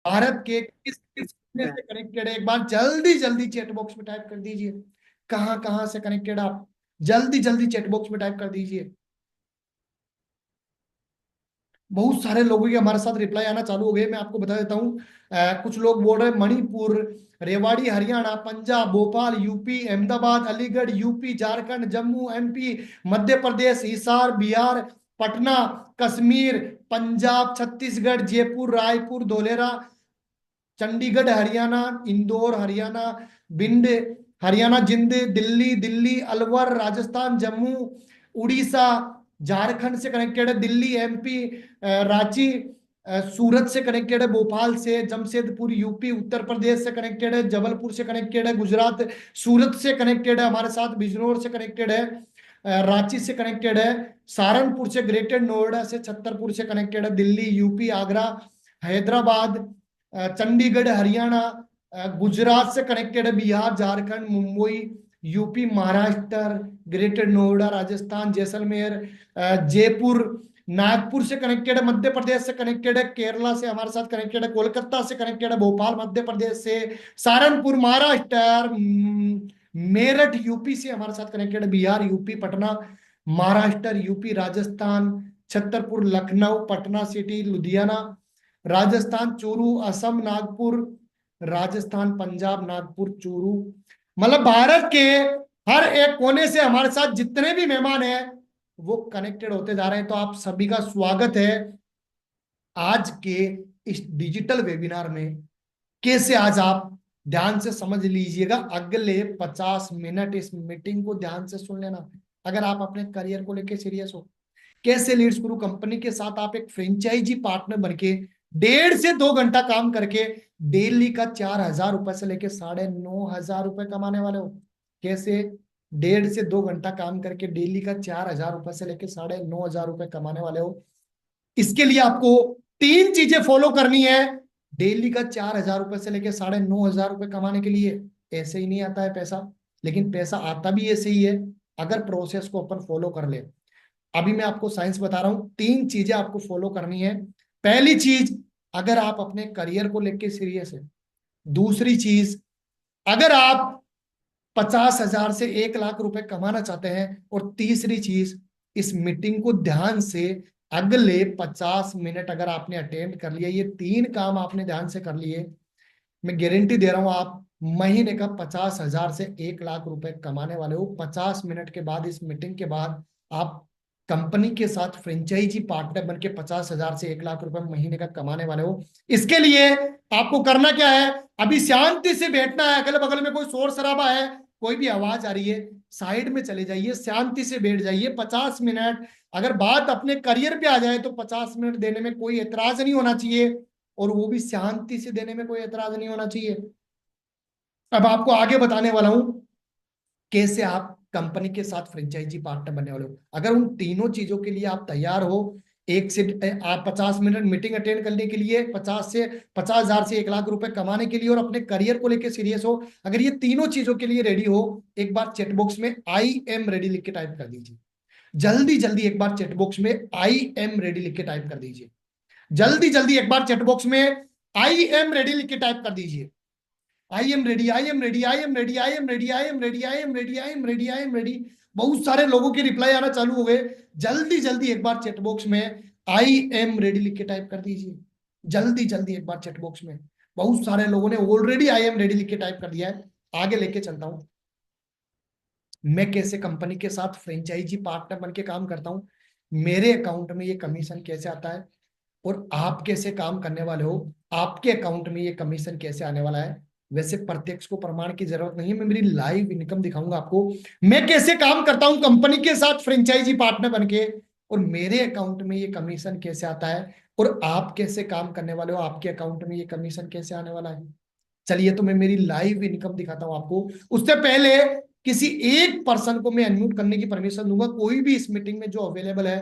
भारत के किस किस कोने से कनेक्टेड है, एक बार जल्दी जल्दी चैट बॉक्स में टाइप कर दीजिए। कहाँ कहाँ से कनेक्टेड आप, जल्दी जल्दी चैट बॉक्स में टाइप कर दीजिए। बहुत सारे लोगों के हमारे साथ रिप्लाई आना चालू हो गए। मैं आपको बता देता हूँ, कुछ लोग बोल रहे हैं Manipur, Rewari Haryana, Punjab, Bhopal UP, Ahmedabad, Aligarh UP, Jharkhand, Jammu MP, Madhya Pradesh, Hisar Bihar, Patna, Kashmir, Punjab, Chhattisgarh, Jaipur, Raipur, Dholera, Chandigarh Haryana, Indore Haryana, Bhind Haryana, Jind Delhi, Delhi Alwar Rajasthan, Jammu Orissa, Jharkhand से कनेक्टेड है, दिल्ली एमपी, रांची, सूरत से कनेक्टेड है, भोपाल से, जमशेदपुर यूपी, उत्तर प्रदेश से कनेक्टेड है, जबलपुर से कनेक्टेड है, गुजरात सूरत से कनेक्टेड है हमारे साथ, बिजनौर से कनेक्टेड है, रांची से कनेक्टेड है, सहारनपुर से, ग्रेटर नोएडा से, छतरपुर से कनेक्टेड है, दिल्ली यूपी, आगरा, हैदराबाद, चंडीगढ़ हरियाणा, गुजरात से कनेक्टेड है, बिहार झारखंड मुंबई यूपी, महाराष्ट्र, ग्रेटर नोएडा राजस्थान, जैसलमेर, जयपुर, नागपुर से कनेक्टेड है, मध्य प्रदेश से कनेक्टेड है, केरला से हमारे साथ कनेक्टेड है, कोलकाता से कनेक्टेड है, भोपाल मध्य प्रदेश से, सहारनपुर महाराष्ट्र, मेरठ यूपी से हमारे साथ कनेक्टेड है, Bihar UP, Patna Maharashtra, UP Rajasthan, Chhatarpur Lucknow, Patna city, Ludhiana Rajasthan, Churu Assam, Nagpur Rajasthan, Punjab Nagpur, Churu, मतलब भारत के हर एक कोने से हमारे साथ जितने भी मेहमान हैं वो कनेक्टेड होते जा रहे हैं। तो आप सभी का स्वागत है आज के इस डिजिटल वेबिनार में। कैसे आज आप ध्यान से समझ लीजिएगा, अगले 50 मिनट इस मीटिंग को ध्यान से सुन लेना। अगर आप अपने करियर को लेकर सीरियस हो, कैसे लीड्स गुरु कंपनी के साथ आप एक फ्रेंचाइजी पार्टनर बनके 1.5 से 2 घंटा काम करके डेली का 4,000 रुपए से लेके 9,500 रुपए कमाने वाले हो। कैसे 1.5 से 2 घंटा काम करके डेली का 4,000 रुपए से लेके 9,500 रुपए कमाने वाले हो। इसके लिए आपको 3 चीजें फॉलो करनी है। डेली का 4,000 रुपए से लेके 9,500 रुपए कमाने के लिए ऐसे ही नहीं आता है पैसा, लेकिन पैसा आता भी ऐसे ही है अगर प्रोसेस को अपन फॉलो कर ले। अभी मैं आपको साइंस बता रहा हूं, 3 चीजें आपको फॉलो करनी है। पहली चीज, अगर आप अपने करियर को लेके सीरियस है। दूसरी चीज, अगर आप 50,000 से 1 लाख रुपए कमाना चाहते हैं। और तीसरी चीज, इस मीटिंग को ध्यान से अगले 50 मिनट अगर आपने अटेंड कर लिया, ये 3 काम आपने ध्यान से कर लिए, मैं गारंटी दे रहा हूं आप महीने का 50,000 से 1 लाख रुपए कमाने वाले हो। 50 मिनट के बाद, इस मीटिंग के बाद, आप कंपनी के साथ फ्रेंचाइजी पार्टनर बनके 50,000 से 1 लाख रुपए महीने का कमाने वाले हो। इसके लिए आपको करना क्या है, अभी शांति से बैठना है। अगल बगल में कोई शोर शराबा है, कोई भी आवाज आ रही है, साइड में चले जाइए, शांति से बैठ जाइए। 50 मिनट, अगर बात अपने करियर पे आ जाए तो 50 मिनट देने में कोई एतराज नहीं होना चाहिए, और वो भी शांति से देने में कोई एतराज नहीं होना चाहिए। अब आपको आगे बताने वाला हूं कैसे आप कंपनी के साथ फ्रेंचाइजी पार्टनर बनने वाले हो। अगर उन तीनों चीजों के लिए आप तैयार हो, एक से आप 50 मिनट मीटिंग अटेंड करने के लिए, 50,000 से 1 लाख रुपए कमाने के लिए, और अपने करियर को लेकर सीरियस हो, अगर ये तीनों चीजों के लिए रेडी हो, एक बार चैट बॉक्स में आई एम रेडी लिख के टाइप कर दीजिए। जल्दी जल्दी एक बार चैट बॉक्स में आई एम रेडी लिख के टाइप कर दीजिए। जल्दी जल्दी एक बार चैट बॉक्स में आई एम रेडी लिख के टाइप कर दीजिए। I am ready, I am ready, I am ready, I am ready, I am ready, I am ready, I am ready, I am ready. बहुत सारे लोगों के रिप्लाई आना चालू हो गए। जल्दी जल्दी एक बार चैट बॉक्स में आई एम रेडी लिख के टाइप कर दीजिए। जल्दी जल्दी एक बार चैट बॉक्स में, बहुत सारे लोगों ने ऑलरेडी आई एम रेडी लिख के टाइप कर दिया है। आगे लेके चलता हूं, मैं कैसे कंपनी के साथ फ्रेंचाइजी पार्टनर बन के काम करता हूं, मेरे अकाउंट में ये कमीशन कैसे आता है, और आप कैसे काम करने वाले हो, आपके अकाउंट में ये कमीशन कैसे आने वाला है। वैसे प्रत्यक्ष को प्रमाण की जरूरत नहीं है, मैं मेरी लाइव इनकम दिखाऊंगा आपको। मैं कैसे काम करता हूं कंपनी के साथ फ्रेंचाइजी पार्टनर बनके, और मेरे अकाउंट में ये कमीशन कैसे आता है, और आप कैसे काम करने वाले हो, आपके अकाउंट में ये कमीशन कैसे आने वाला है। चलिए, तो मैं मेरी लाइव इनकम दिखाता हूं आपको। उससे पहले किसी एक पर्सन को मैं अनम्यूट करने की परमिशन दूंगा, कोई भी इस मीटिंग में जो अवेलेबल है,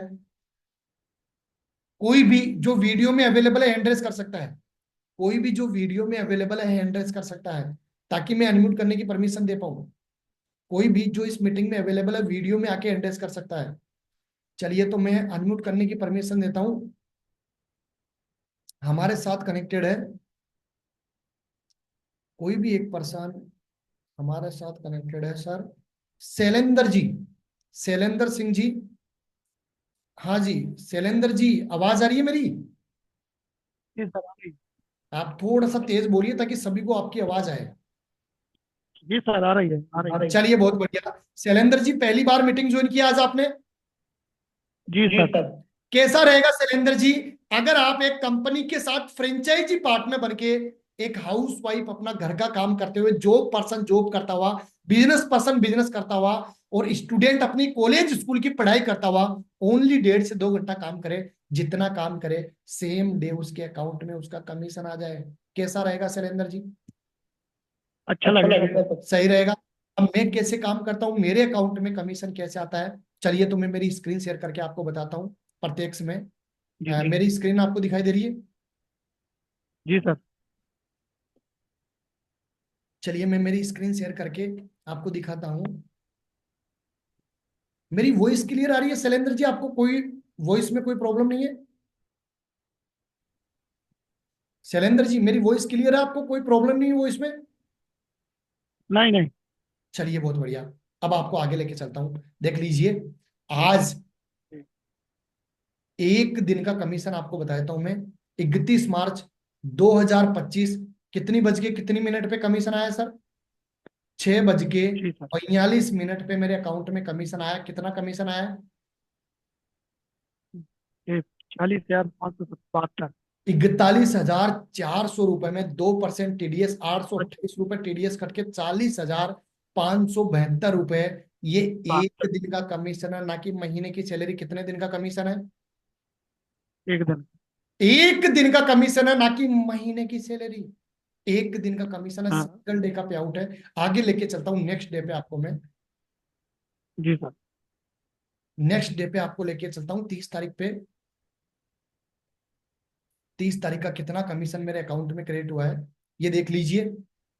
कोई भी जो वीडियो में अवेलेबल है हैंड रेज कर सकता है। कोई भी जो वीडियो में अवेलेबल है हैंड रेज कर सकता है, ताकि मैं अनम्यूट करने की परमिशन दे पाऊं। कोई भी जो इस मीटिंग में अवेलेबल है वीडियो में आके हैंड रेज कर सकता है। चलिए, तो मैं अनम्यूट करने की परमिशन देता हूं। हमारे साथ कनेक्टेड है कोई भी एक पर्सन हमारे साथ कनेक्टेड है सर। शैलेंद्र जी, शैलेंद्र सिंह जी। हाँ जी, शैलेंद्र जी, आवाज आ रही है मेरी? जी सर आ रही। आप थोड़ा सा तेज बोलिए ताकि सभी को आपकी आवाज आए। जी सर आ रही है, आ रही है। चलिए बहुत बढ़िया। शैलेंद्र जी, पहली बार मीटिंग ज्वाइन किया आज आपने? जी जी सर। सर। कैसा रहेगा शैलेंद्र जी, अगर आप एक कंपनी के साथ फ्रेंचाइजी पार्टनर बनके एक हाउस वाइफ अपना घर का काम करते हुए, जॉब पर्सन जॉब करता हुआ, बिजनेस पर्सन बिजनेस करता हुआ, और स्टूडेंट अपनी कॉलेज स्कूल की पढ़ाई करता हुआ ओनली 1.5 से 2 घंटा काम करे, जितना काम करे सेम डे उसके अकाउंट में उसका कमीशन आ जाए, कैसा रहेगा शैलेंद्र जी? अच्छा अच्छा लगेगा। लगेगा तो सही रहेगा। अब मैं कैसे काम करता हूँ, मेरे अकाउंट में कमीशन कैसे आता है, चलिए तो मैं मेरी स्क्रीन शेयर करके आपको बताता हूँ प्रत्यक्ष में। जी सर। मेरी स्क्रीन आपको दिखाई दे रही है? जी सर। चलिए मैं मेरी स्क्रीन शेयर करके आपको दिखाता हूँ। मेरी वॉइस क्लियर आ रही है शैलेंद्र जी? आपको कोई वॉइस में कोई प्रॉब्लम नहीं है? शैलेंद्र जी, मेरी वॉइस क्लियर है? आपको कोई प्रॉब्लम नहीं है वॉइस में? नहीं नहीं। चलिए बहुत बढ़िया। अब आपको आगे लेके चलता हूँ, देख लीजिए। जी आज जी। एक दिन का कमीशन आपको बताता हूं मैं। 31 मार्च 2025 कितनी बज के कितनी मिनट पे कमीशन आया सर? 6 बज के सर। 42 मिनट पे मेरे अकाउंट में कमीशन आया। कितना कमीशन आया? ये 40,572। 41,400 रुपए में 2% टीडीएस, 828 रुपए टीडीएस कट के 40,572 रुपए। ये एक 72। दिन का कमीशन है, ना कि महीने की सैलरी। कितने दिन का कमीशन है? एक दिन। एक दिन का कमीशन है, ना कि महीने की सैलरी। एक दिन का कमीशन है, हाँ। सिंगल डे का पे आउट है। आगे लेके चलता हूँ नेक्स्ट डे पे आपको मैं। जी सर। नेक्स्ट डे पे आपको लेके चलता हूँ 30 तारीख पे। 30 तारीख का कितना कमीशन मेरे अकाउंट में क्रेडिट हुआ है, ये देख लीजिए।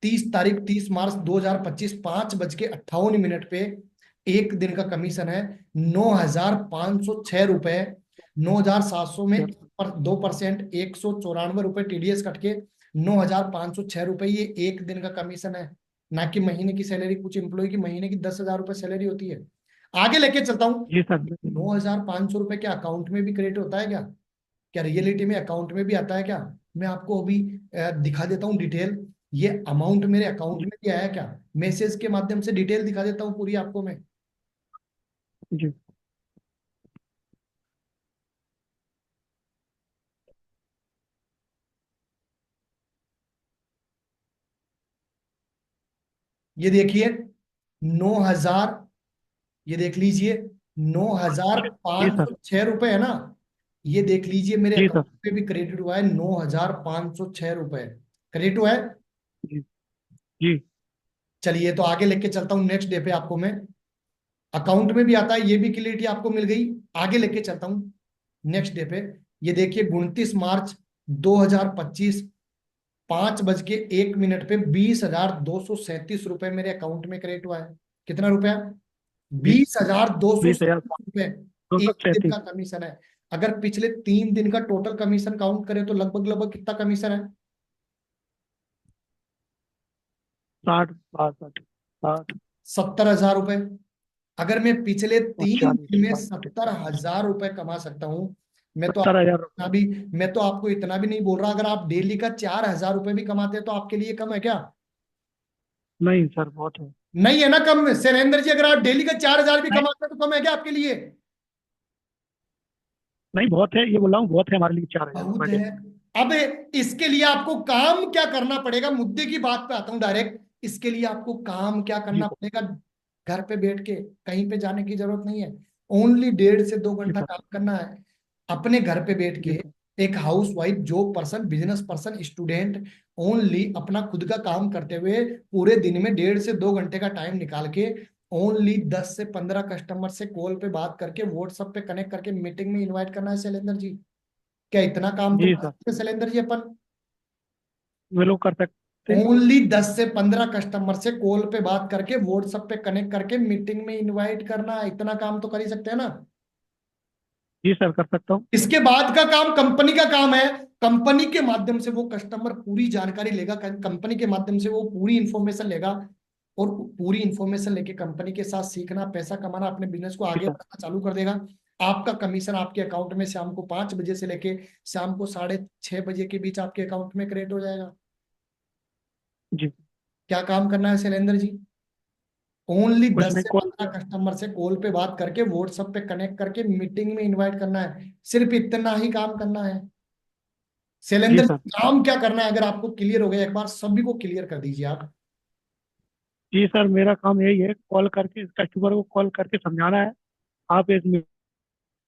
30 तारीख, 30 मार्च 2025, 5 बज के 58 मिनट पे एक दिन का कमीशन है 9,506 रुपए। 9,700 में सर। 2%, 194 रुपए टीडीएस कट के 9,506 रुपए, ये एक दिन का कमीशन है, ना कि महीने की सैलरी। कुछ एम्प्लॉय की महीने की 10,000 रुपए सैलरी होती है। आगे लेके चलता हूँ। जी सर। 9,500 रुपए के अकाउंट में भी क्रेडिट होता है क्या? क्या रियलिटी में अकाउंट में भी आता है क्या? मैं आपको अभी दिखा देता हूँ डिटेल। ये अमाउंट मेरे अकाउंट जी में भी आया क्या, मैसेज के माध्यम से डिटेल दिखा देता हूँ पूरी आपको मैं। जी। ये देखिए 9,000, ये देख लीजिए नौ हजार जी पांच सर। सौ छह रुपए है ना। ये देख लीजिए मेरे जी अकाउंट सर। पे भी क्रेडिट हुआ है 9,506 रुपए क्रेडिट हुआ है। जी। जी। चलिए तो आगे लेके चलता हूँ नेक्स्ट डे पे आपको मैं। अकाउंट में भी आता है, ये भी क्लियरिटी आपको मिल गई। आगे लेके चलता हूँ नेक्स्ट डे पे। ये देखिए 29 मार्च 2025, 5 बज के 1 मिनट पे 20,237 रुपए मेरे अकाउंट में क्रेडिट हुआ है। कितना रुपया? जी। 20,237 रुपए। दो सौ एक दिन सैंतीस का कमीशन है। अगर पिछले 3 दिन का टोटल कमीशन काउंट करें तो लगभग लगभग कितना कमीशन है? 60 62 60 70,000 रुपए। अगर मैं पिछले और 3 दिन 40 में 32 70,000 रुपए कमा सकता हूं, मैं तो आपको 70,000 इतना भी मैं तो आपको इतना भी नहीं बोल रहा। अगर आप डेली का 4,000 रुपए भी कमाते हैं तो आपके लिए कम है क्या? नहीं सर, बहुत है। नहीं है ना कम शैलेंद्र जी? अगर आप डेली का 4,000 भी नहीं कमाते हैं तो कम है क्या आपके लिए? नहीं, बहुत है, ये बोल रहा हूँ, बहुत है हमारे लिए 4,000 बहुत पर डे। है। अब इसके लिए आपको काम क्या करना पड़ेगा, मुद्दे की बात पे आता हूं डायरेक्ट। इसके लिए आपको काम क्या जी करना सर। पड़ेगा? घर पे बैठ के कहीं पे जाने की जरूरत नहीं है। ओनली 1.5 से 2 घंटा जी काम करना है अपने घर पे बैठ के। सर। एक house wife, job person, business person, student only अपना खुद का काम करते हुए पूरे दिन में 1.5 से 2 घंटे का टाइम निकाल के ओनली 10 से 15 कस्टमर से कॉल पे बात करके व्हाट्सएप पे कनेक्ट करके मीटिंग में इनवाइट करना है शैलेंद्र जी। क्या इतना काम तो जी कर सर, सकते हैं शैलेंद्र जी अपन? वे लोग कर सकते हैं। ओनली 10 से 15 कस्टमर से कॉल पे बात करके व्हाट्सएप पे कनेक्ट करके मीटिंग में इनवाइट करना, इतना काम तो कर ही सकते हैं ना। जी सर, कर सकता हूँ। इसके बाद का काम कंपनी का काम है। कंपनी के माध्यम से वो कस्टमर पूरी जानकारी लेगा, कंपनी के माध्यम से वो पूरी इंफॉर्मेशन लेगा, और पूरी इंफॉर्मेशन लेके कंपनी के साथ सीखना, पैसा कमाना, अपने बिजनेस को जी आगे सर। बढ़ाना चालू कर देगा। आपका कमीशन आपके अकाउंट में शाम को 5 बजे से लेके शाम को 6:30 बजे के बीच आपके अकाउंट में क्रेडिट हो जाएगा। जी। क्या काम करना है शैलेंद्र जी? ओनली कुछ 10 नहीं, से कॉल 15 कस्टमर से कॉल पे बात करके, व्हाट्सएप पे कनेक्ट करके, मीटिंग में इनवाइट करना है। सिर्फ इतना ही काम करना है जी शैलेंद्र सर। जी। काम क्या करना है, अगर आपको क्लियर हो गया, एक बार सभी को क्लियर कर दीजिए आप। जी सर, मेरा काम यही है, कॉल करके कस्टमर को कॉल करके समझाना है। आप एक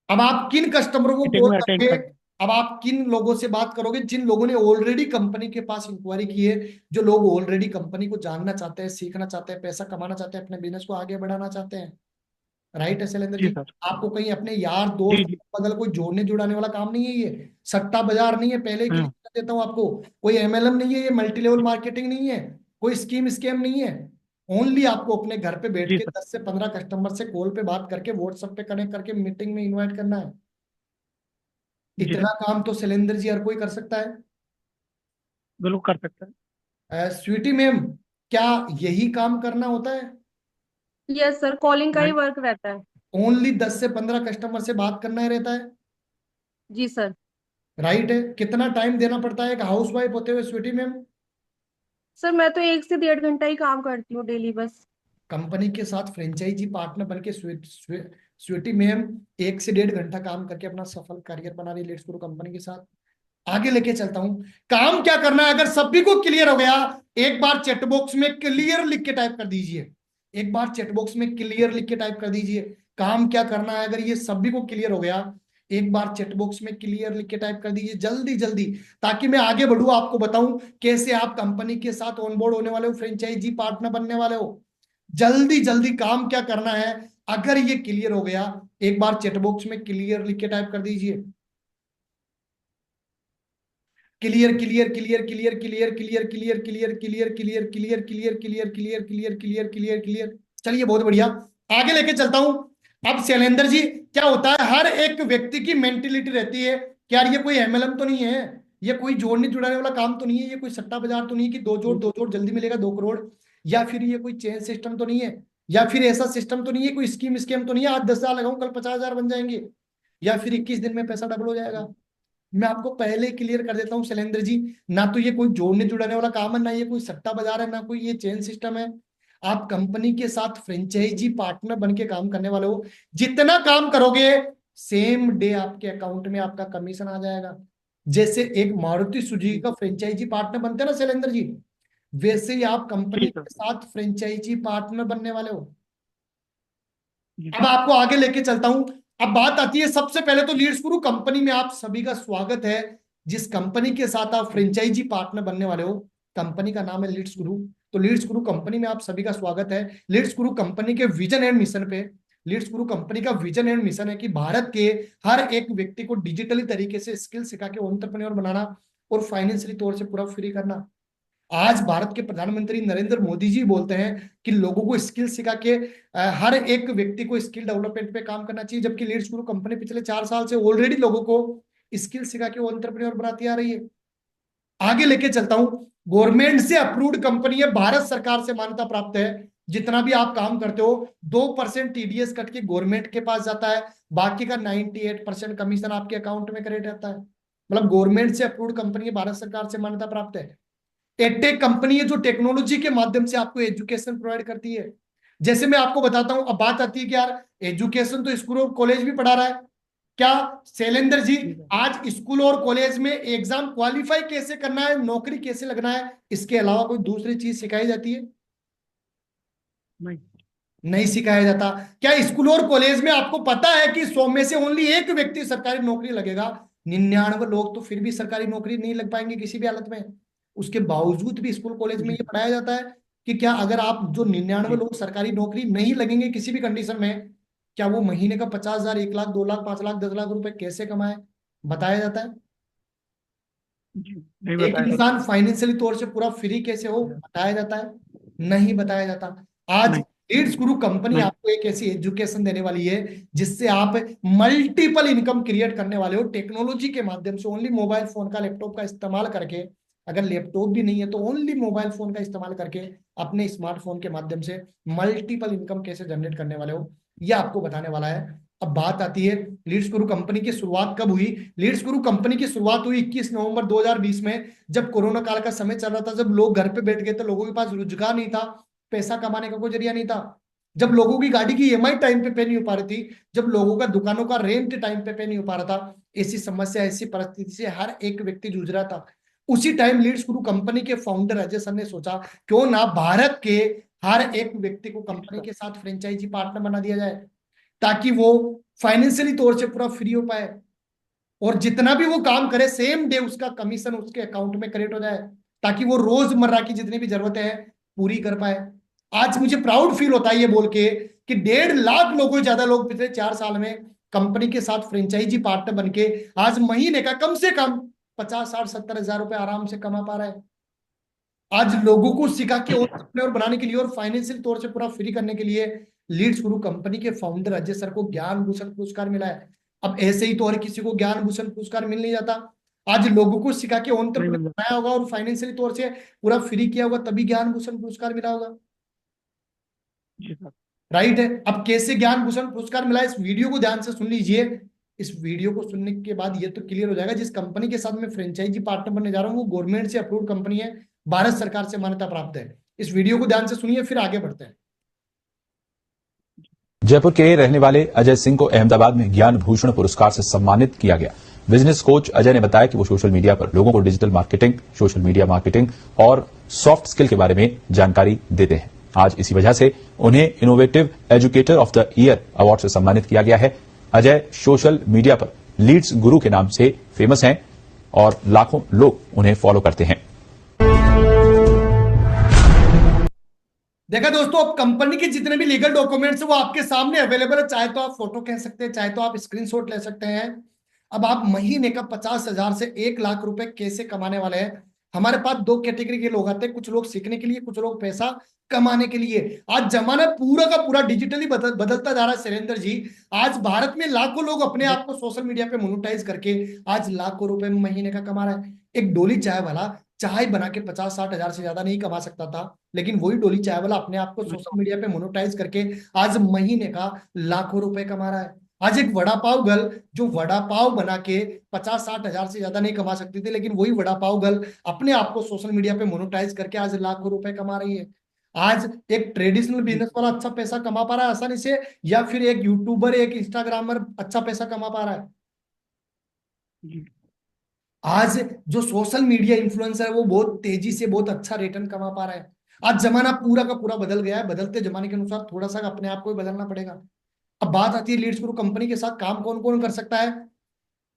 अब आप किन कस्टमरों को मीटिंग कॉल में अटेंड करोगे? कर। अब आप किन लोगों से बात करोगे? जिन लोगों ने ऑलरेडी कंपनी के पास इंक्वायरी की है, जो लोग ऑलरेडी कंपनी को जानना चाहते हैं, सीखना चाहते हैं, पैसा कमाना चाहते हैं, अपने बिजनेस को आगे बढ़ाना चाहते हैं। राइट है शैलेंद्र जी जी? सर। आपको कहीं अपने यार जी दोस्त जी। बगल कोई जोड़ने जुड़ाने वाला काम नहीं है ये। सट्टा बाजार नहीं है, पहले ही क्लियर हाँ। कर देता हूँ आपको। कोई एमएलएम नहीं है ये, मल्टी लेवल मार्केटिंग नहीं है, कोई स्कीम स्कैम नहीं है। ओनली आपको अपने घर पे बैठ जी के सर। 10 से 15 कस्टमर से कॉल पे बात करके, व्हाट्सएप पे कनेक्ट करके, मीटिंग में इन्वाइट करना है। जी इतना काम तो शैलेंद्र जी हर कोई कर सकता है। बिल्कुल कर सकते हैं। स्वीटी मैम, क्या यही काम करना होता है? यस सर, कॉलिंग का ही नहीं। वर्क रहता है। ओनली 10 से 15 कस्टमर से बात करना ही रहता है? जी सर। राइट है। कितना टाइम देना पड़ता है एक हाउस वाइफ होते हुए स्वीटी मैम? सर मैं तो 1 से 1.5 घंटा ही काम करती हूँ डेली बस। कंपनी के साथ फ्रेंचाइजी पार्टनर बन के स्वीटी मैम 1 से 1.5 घंटा काम करके अपना सफल करियर बना रही लेट्स ग्रो कंपनी के साथ। आगे लेके चलता हूं। काम क्या करना है, अगर सभी को क्लियर हो गया, एक बार चैट बॉक्स में क्लियर लिख के टाइप कर दीजिए। एक बार चैट बॉक्स में क्लियर लिख के टाइप कर दीजिए। काम क्या करना है, अगर ये सभी को क्लियर हो गया, एक बार चैट बॉक्स में क्लियर लिख के टाइप कर दीजिए जल्दी जल्दी, ताकि मैं आगे बढ़ूं, आपको बताऊं कैसे आप कंपनी के साथ ऑनबोर्ड होने वाले हो, फ्रेंचाइजी पार्टनर बनने वाले हो। जल्दी जल्दी काम क्या करना है, अगर ये क्लियर हो गया, एक बार चैट बॉक्स में क्लियर लिख के टाइप कर दीजिए। Clear clear clear clear clear clear clear clear clear clear clear clear clear clear clear clear clear clear. चलिए बहुत बढ़िया, आगे लेके चलता हूं। अब शैलेंद्र जी, क्या होता है, हर एक व्यक्ति की मेंटेलिटी रहती है कि यार ये कोई एमएलएम तो नहीं है, ये कोई जोड़ने जुड़ाने वाला काम तो नहीं है, ये कोई सट्टा बाजार तो नहीं है कि दो जोड़ जल्दी मिलेगा 2 करोड़, या फिर ये कोई चेन सिस्टम तो नहीं है, या फिर ऐसा सिस्टम तो नहीं है, कोई स्कीम स्कीम तो नहीं है, आज 10,000 लगाऊं कल 50,000 बन जाएंगे, या फिर 21 दिन में पैसा डबल हो जाएगा। मैं आपको पहले क्लियर कर देता हूँ शैलेंद्र जी, ना तो ये कोई जोड़ने जुड़ाने वाला काम है, ना ये कोई सट्टा बाजार है, ना कोई ये चेन सिस्टम है। आप कंपनी के साथ फ्रेंचाइजी पार्टनर बन के काम करने वाले हो। जितना काम करोगे, सेम डे आपके अकाउंट में आपका कमीशन आ जाएगा। जैसे एक मारुति सुजुकी का फ्रेंचाइजी पार्टनर बनते हैं ना शैलेंद्र जी, वैसे ही आप जी कंपनी सर। के साथ फ्रेंचाइजी पार्टनर बनने वाले हो। जी अब आपको आगे लेके चलता हूं। अब बात आती है, सबसे पहले तो लीड्स गुरु कंपनी में आप सभी का स्वागत है। जिस कंपनी के साथ आप फ्रेंचाइजी पार्टनर बनने वाले हो, कंपनी का नाम है लीड्स गुरु। तो लीड्स गुरु कंपनी में आप सभी का स्वागत है। लीड्स गुरु कंपनी के विजन एंड मिशन पे, लीड्स गुरु कंपनी का विजन एंड मिशन है कि भारत के हर एक व्यक्ति को डिजिटली तरीके से स्किल सिखा के एंटरप्रेन्योर बनाना और फाइनेंशियली तौर से पूरा फ्री करना। आज भारत के प्रधानमंत्री नरेंद्र मोदी जी बोलते हैं कि लोगों को स्किल सिखा के हर एक व्यक्ति को स्किल डेवलपमेंट पे काम करना चाहिए, जबकि लीड्स ग्रुप कंपनी पिछले 4 साल से ऑलरेडी लोगों को स्किल सिखा के एंटरप्रेन्योर बनाती आ रही है। आगे लेके चलता हूं। गवर्नमेंट से अप्रूव्ड कंपनी है, भारत सरकार से मान्यता प्राप्त है। जितना भी आप काम करते हो, 2% टीडीएस कट के गवर्नमेंट के पास जाता है, बाकी का 98% कमीशन आपके अकाउंट में क्रेडिट रहता है। मतलब गवर्नमेंट से अप्रूव्ड कंपनी है, भारत सरकार से मान्यता प्राप्त है। एडटेक कंपनी है जो टेक्नोलॉजी के माध्यम से आपको एजुकेशन प्रोवाइड करती है। जैसे मैं आपको बताता हूं, अब बात आती है कि यार एजुकेशन तो स्कूल और कॉलेज भी पढ़ा रहा है क्या शैलेंद्र जी? जी सर। आज स्कूल और कॉलेज में एग्जाम क्वालिफाई कैसे करना है, नौकरी कैसे लगना है, इसके अलावा कोई दूसरी चीज सिखाई जाती है? नहीं। नहीं सिखाया जाता। क्या स्कूल और कॉलेज में आपको पता है कि 100 में से ओनली एक व्यक्ति सरकारी नौकरी लगेगा? 99 लोग तो फिर भी सरकारी नौकरी नहीं लग पाएंगे किसी भी हालत में। उसके बावजूद भी स्कूल कॉलेज में जी ये पढ़ाया जाता है कि क्या अगर आप जो 99 जी। लोग सरकारी नौकरी नहीं लगेंगे किसी भी कंडीशन में, क्या वो महीने का 50,000, 1 लाख, 2 लाख, 5 लाख, 10 लाख रुपए कैसे कमाए? बताया जाता है। जी नहीं एक बताया इंसान फाइनेंशियली तौर से पूरा फ्री कैसे हो, जाता। बताया जाता है? नहीं बताया जाता। आज नहीं। लीड्स गुरु कंपनी नहीं। आपको एक ऐसी एजुकेशन देने वाली है जिससे आप मल्टीपल इनकम क्रिएट करने वाले हो टेक्नोलॉजी के माध्यम से। ओनली मोबाइल फोन का, लैपटॉप का इस्तेमाल करके, अगर लैपटॉप भी नहीं है तो ओनली मोबाइल फोन का इस्तेमाल करके अपने स्मार्टफोन के माध्यम से मल्टीपल इनकम कैसे जनरेट करने वाले हो, यह आपको बताने वाला है। अब बात आती है लीड्स गुरु कंपनी की शुरुआत कब हुई। लीड्स गुरु कंपनी की शुरुआत हुई 21 नवंबर 2020 में, जब कोरोना काल का समय चल रहा था, जब लोग घर पे बैठ गए थे, लोगों के पास रोजगार नहीं था, पैसा कमाने का कोई जरिया नहीं था, जब लोगों की गाड़ी की ईएमआई टाइम पे नहीं हो पा रही थी, जब लोगों का दुकानों का रेंट टाइम पे नहीं हो पा रहा था, ऐसी समस्या, ऐसी परिस्थिति से हर एक व्यक्ति जूझ रहा था। उसी टाइम लीड्स गुरु कंपनी के फाउंडर अजय सर ने सोचा क्यों ना भारत के हर एक व्यक्ति को कंपनी के साथ फ्रेंचाइजी पार्टनर बना दिया जाए, ताकि वो फाइनेंशियली तौर से पूरा फ्री हो पाए, और जितना भी वो काम करे सेम डे उसका कमीशन उसके अकाउंट में क्रेडिट हो जाए, ताकि वो रोजमर्रा की जितनी भी जरूरतें हैं पूरी कर पाए। आज मुझे प्राउड फील होता है ये बोल के कि 1.5 लाख लोगों से ज्यादा लोग पिछले 4 साल में कंपनी के साथ फ्रेंचाइजी पार्टनर बनके आज महीने का कम से कम 50, 60, 70 हजार रुपए आराम से कमा पा रहे हैं। आज लोगों को सिखा के और बनाने के लिए और फाइनेंशियल तौर से पूरा फ्री करने के लिए लीड्स गुरु कंपनी के फाउंडर अजय सर को ज्ञान भूषण पुरस्कार मिला है। अब ऐसे ही तो हर किसी को ज्ञान भूषण पुरस्कार मिल नहीं जाता। आज लोगों को सिखा के नहीं मिल बनाया होगा और फाइनेंशियली तौर से पूरा फ्री किया होगा, तभी ज्ञान भूषण पुरस्कार मिला होगा। जी सर। राइट है। अब कैसे ज्ञान भूषण पुरस्कार मिला, इस वीडियो को ध्यान से सुन लीजिए। इस वीडियो को सुनने के बाद ये तो क्लियर हो जाएगा, जिस कंपनी के साथ मैं फ्रेंचाइजी पार्टनर बनने जा रहा हूँ वो गवर्नमेंट से अप्रूव्ड कंपनी है, भारत सरकार से मान्यता प्राप्त है। इस वीडियो को ध्यान से सुनिए, फिर आगे बढ़ते हैं। जयपुर के रहने वाले अजय सिंह को अहमदाबाद में ज्ञान भूषण पुरस्कार से सम्मानित किया गया। बिजनेस कोच अजय ने बताया कि वो सोशल मीडिया पर लोगों को digital marketing, social media marketing और सॉफ्ट स्किल के बारे में जानकारी देते हैं। आज इसी वजह से उन्हें innovative educator of the year award से सम्मानित किया गया है। अजय सोशल मीडिया पर लीड्स गुरु के नाम से फेमस हैं और लाखों लोग उन्हें फॉलो करते हैं। देखा दोस्तों, अब कंपनी के जितने भी लीगल डॉक्यूमेंट्स वो आपके सामने अवेलेबल है, चाहे तो आप फोटो कह सकते हैं, चाहे तो आप स्क्रीनशॉट ले सकते हैं। अब आप महीने का 50,000 से 1 लाख रुपए कैसे कमाने वाले हैं। हमारे पास 2 कैटेगरी के लोग आते हैं, कुछ लोग सीखने के लिए, कुछ लोग पैसा कमाने के लिए। आज जमाना पूरा का पूरा डिजिटली बदलता जा रहा है शैलेंद्र जी। आज भारत में लाखों लोग अपने आप को सोशल मीडिया पे मोनेटाइज करके आज लाखों रुपए महीने का कमा रहा है। एक डोली चाय वाला चाय बना के 50-60 हजार से ज्यादा नहीं कमा सकता था, लेकिन वही डोली चाय वाला अपने आप को सोशल मीडिया पे मोनेटाइज करके आज महीने का लाखों रुपए कमा रहा है। आज एक वड़ा पाव गर्ल जो वड़ा पाव बना के 50-60 हजार से ज्यादा नहीं कमा सकती थी, लेकिन वही वड़ा पाव गर्ल अपने आप को सोशल मीडिया पे मोनेटाइज करके आज लाखों रुपए कमा रही है। आज एक ट्रेडिशनल बिजनेस वाला अच्छा पैसा कमा पा रहा है आसानी से, या फिर एक यूट्यूबर, एक इंस्टाग्रामर अच्छा पैसा कमा पा रहा है। जी। आज जो सोशल मीडिया इन्फ्लुएंसर है वो बहुत तेजी से बहुत अच्छा रिटर्न कमा पा रहा है। आज जमाना पूरा का पूरा बदल गया है, बदलते जमाने के अनुसार थोड़ा सा अपने आप को भी बदलना पड़ेगा। अब बात आती है लीड्स गुरु कंपनी के साथ काम कौन कौन कर सकता है।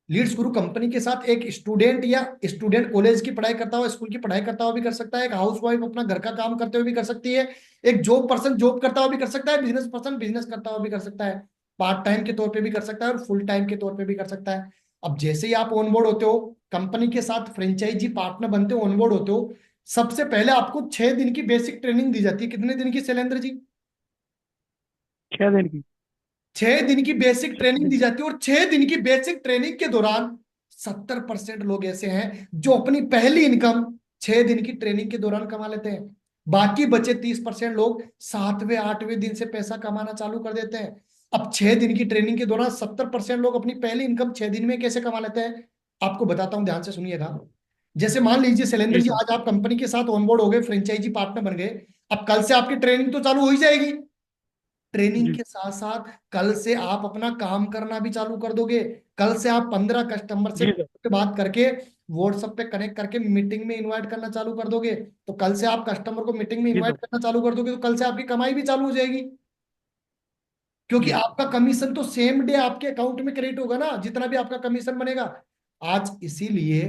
लीड्स गुरु कंपनी के साथ एक स्टूडेंट या स्टूडेंट कॉलेज की पढ़ाई करता हुआ, स्कूल की पढ़ाई करता हुआ भी कर सकता है, एक हाउसवाइफ अपना घर का काम करते हुए भी कर सकती है, एक जॉब पर्सन जॉब करता हुआ भी कर सकता है, बिजनेस पर्सन बिजनेस करता हुआ भी कर सकता है, पार्ट टाइम के तौर पे भी कर सकता है और फुल टाइम के तौर पे भी कर सकता है। अब जैसे ही आप ऑनबोर्ड होते हो, कंपनी के साथ फ्रेंचाइजी पार्टनर बनते हो, ऑनबोर्ड होते हो, सबसे पहले आपको 6 दिन की बेसिक ट्रेनिंग दी जाती है। कितने दिन की शैलेंद्र जी? 6 दिन की। 6 दिन की बेसिक ट्रेनिंग दी जाती है, और 6 दिन की बेसिक ट्रेनिंग के दौरान 70% लोग ऐसे हैं जो अपनी पहली इनकम 6 दिन की ट्रेनिंग के दौरान कमा लेते हैं। बाकी बचे 30% लोग 7वें 8वें दिन से पैसा कमाना चालू कर देते हैं। अब 6 दिन की ट्रेनिंग के दौरान 70% लोग अपनी पहली इनकम 6 दिन में कैसे कमा लेते हैं, आपको बताता हूं, ध्यान से सुनिएगा। जैसे मान लीजिए शैलेंद्र जी जी, सर। आज आप कंपनी के साथ ऑनबोर्ड हो गए, फ्रेंचाइजी पार्टनर बन गए। अब कल से आपकी ट्रेनिंग तो चालू हो ही जाएगी। ट्रेनिंग जी। के साथ साथ कल से आप अपना काम करना भी चालू कर दोगे। कल से आप 15 कस्टमर जी सर। से बात करके व्हाट्सएप पे कनेक्ट करके मीटिंग में इनवाइट करना चालू कर दोगे। तो कल से आप कस्टमर को मीटिंग में जी सर। इनवाइट करना चालू कर दोगे, तो कल से आपकी कमाई भी चालू हो जाएगी, क्योंकि जी। आपका कमीशन तो सेम डे आपके अकाउंट में क्रेडिट होगा ना, जितना भी आपका कमीशन बनेगा। आज इसीलिए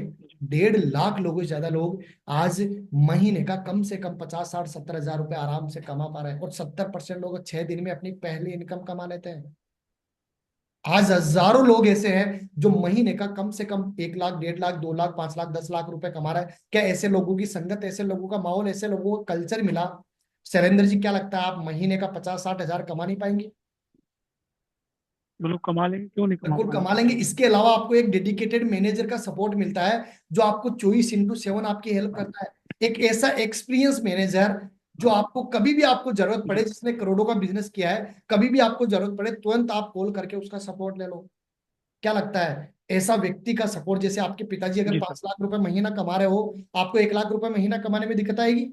1.5 लाख लोगों से ज्यादा लोग आज महीने का कम से कम 50, 60, 70 हजार रुपए आराम से कमा पा रहे हैं, और 70% लोग 6 दिन में अपनी पहली इनकम कमा लेते हैं। आज हजारों लोग ऐसे हैं जो महीने का कम से कम 1 लाख, 1.5 लाख, 2 लाख, 5 लाख, 10 लाख रुपए कमा रहा है। क्या ऐसे लोगों की संगत, ऐसे लोगों का माहौल, ऐसे लोगों का कल्चर मिला शैलेंद्र जी क्या लगता है, आप महीने का 50-60 हजार कमा नहीं पाएंगे? बिल्कुल कमा लेंगे, क्यों नहीं कमा बिल्कुल पाएंगे। कमा लेंगे। इसके अलावा आपको एक डेडिकेटेड मैनेजर का सपोर्ट मिलता है जो आपको 24/7 आपकी हेल्प करता है। एक ऐसा एक्सपीरियंस मैनेजर जो आपको कभी भी आपको जरूरत पड़े, जिसने करोड़ों का बिजनेस किया है, कभी भी आपको जरूरत पड़े तुरंत आप कॉल करके उसका सपोर्ट ले लो। क्या लगता है, ऐसा व्यक्ति का सपोर्ट, जैसे आपके पिताजी अगर जी सर। 5 लाख रुपए महीना कमा रहे हो, आपको 1 लाख रुपए महीना कमाने में दिक्कत आएगी?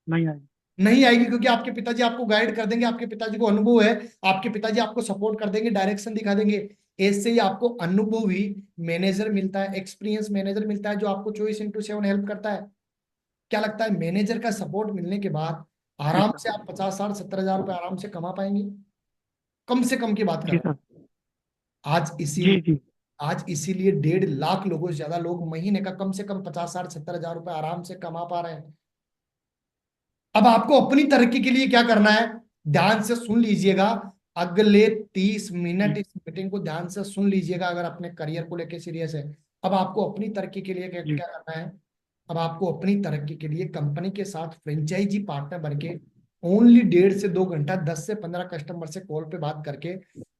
नहीं आएगी। नहीं आएगी, क्योंकि आपके पिताजी आपको गाइड कर देंगे, आपके पिताजी को अनुभव है, आपके पिताजी आपको सपोर्ट कर देंगे, डायरेक्शन दिखा देंगे। ऐसे ही आपको अनुभवी मैनेजर मिलता है, एक्सपीरियंस मैनेजर मिलता है जो आपको 24/7 हेल्प करता है। क्या लगता है, मैनेजर का सपोर्ट मिलने के बाद जी आराम से सर। आप 50-60-70 हजार रुपए आराम से कमा पाएंगे? कम से कम की बात कर जी रहा हूं। सर। आज इसीलिए जी जी। आज इसीलिए 1.5 लाख लोगों से ज्यादा लोग महीने का कम से कम 50-60-70 हजार रुपए आराम से कमा पा रहे हैं। अब आपको अपनी तरक्की के लिए क्या करना है, ध्यान से सुन लीजिएगा। अगले 30 मिनट जी इस मीटिंग को ध्यान से सुन लीजिएगा, अगर अपने करियर को लेके सीरियस है। अब आपको अपनी तरक्की के लिए क्या जी। क्या करना है, अब आपको अपनी तरक्की के लिए कंपनी के साथ फ्रेंचाइजी पार्टनर बन के ओनली 1.5 से 2 घंटा 10 से 15 कस्टमर से कॉल पे बात करके,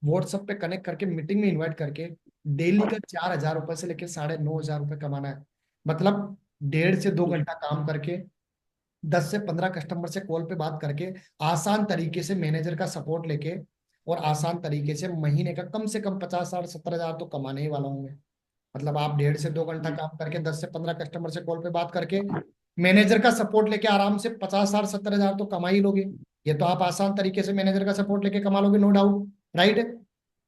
व्हाट्सएप पे कनेक्ट करके, मीटिंग में इन्वाइट करके डेली का 4 हजार रुपए से लेकर 9.5 हजार रुपए कमाना है। मतलब 1.5 से 2 घंटा काम करके 10 से 15 कस्टमर से कॉल पे बात करके आसान तरीके से मैनेजर का सपोर्ट लेके और आसान तरीके से महीने का कम से कम 50-60-70 हजार तो कमाने ही वाला हूँ मैं। मतलब आप 1.5 से 2 घंटा काम करके 10 से 15 कस्टमर से कॉल पे बात करके मैनेजर का सपोर्ट लेके आराम से 50-60-70 हजार तो कमा ही लोगे। ये तो आप आसान तरीके से मैनेजर का सपोर्ट लेके कमा लोगे, नो डाउट, राइट।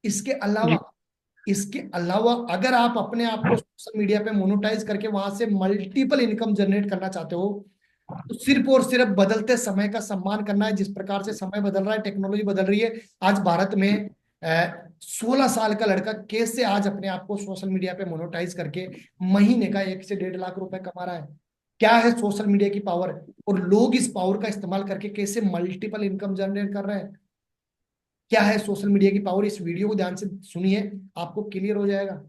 इसके अलावा जी इसके अलावा अगर आप अपने आप को सोशल मीडिया पे मोनेटाइज करके वहां से मल्टीपल इनकम जनरेट करना चाहते हो, तो सिर्फ और सिर्फ बदलते समय का सम्मान करना है। जिस प्रकार से समय बदल रहा है, टेक्नोलॉजी बदल रही है, आज भारत में 16 साल का लड़का कैसे आज अपने आप को सोशल मीडिया पे मोनेटाइज करके महीने का 1 से 1.5 लाख रुपए कमा रहा है। क्या है सोशल मीडिया की पावर, और लोग इस पावर का इस्तेमाल करके कैसे मल्टीपल इनकम जनरेट कर रहे हैं। क्या है सोशल मीडिया की पावर, इस वीडियो को ध्यान से सुनिए, आपको क्लियर हो जाएगा।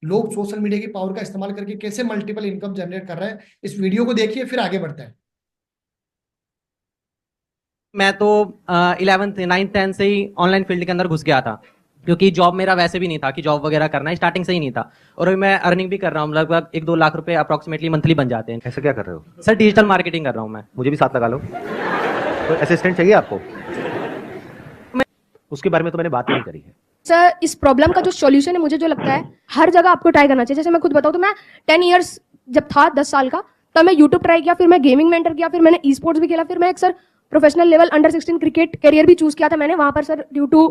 लोग सोशल मीडिया की पावर का इस्तेमाल करके कैसे मल्टीपल इनकम जनरेट कर रहे हैं, इस वीडियो को देखिए, फिर आगे बढ़ते हैं। मैं तो 11th 9th 10th से ही ऑनलाइन फील्ड के अंदर घुस गया था, क्योंकि जॉब मेरा वैसे भी नहीं था कि जॉब वगैरह करना है, स्टार्टिंग से ही नहीं था। और अभी मैं अर्निंग भी कर रहा हूँ, लगभग 1-2 लाख रुपए अप्रोक्सीमेटली मंथली बन जाते हैं। ऐसा क्या कर रहे हो? सर डिजिटल मार्केटिंग कर रहा हूँ मैं। मुझे भी साथ लगा लो। तो असिस्टेंट चाहिए आपको? उसके बारे में तो मैंने बात ही नहीं करी है। सर इस प्रॉब्लम का जो सॉल्यूशन है, मुझे जो लगता है हर जगह आपको ट्राई करना चाहिए। जैसे मैं खुद बताऊँ तो मैं 10 इयर्स जब था, 10 साल का, तब मैं यूट्यूब ट्राई किया, फिर मैं गेमिंग में एंटर किया, फिर मैंने ई स्पोर्ट्स भी खेला, फिर मैं एक sir professional level under 16 cricket career भी चूज किया था मैंने। वहां पर sir due to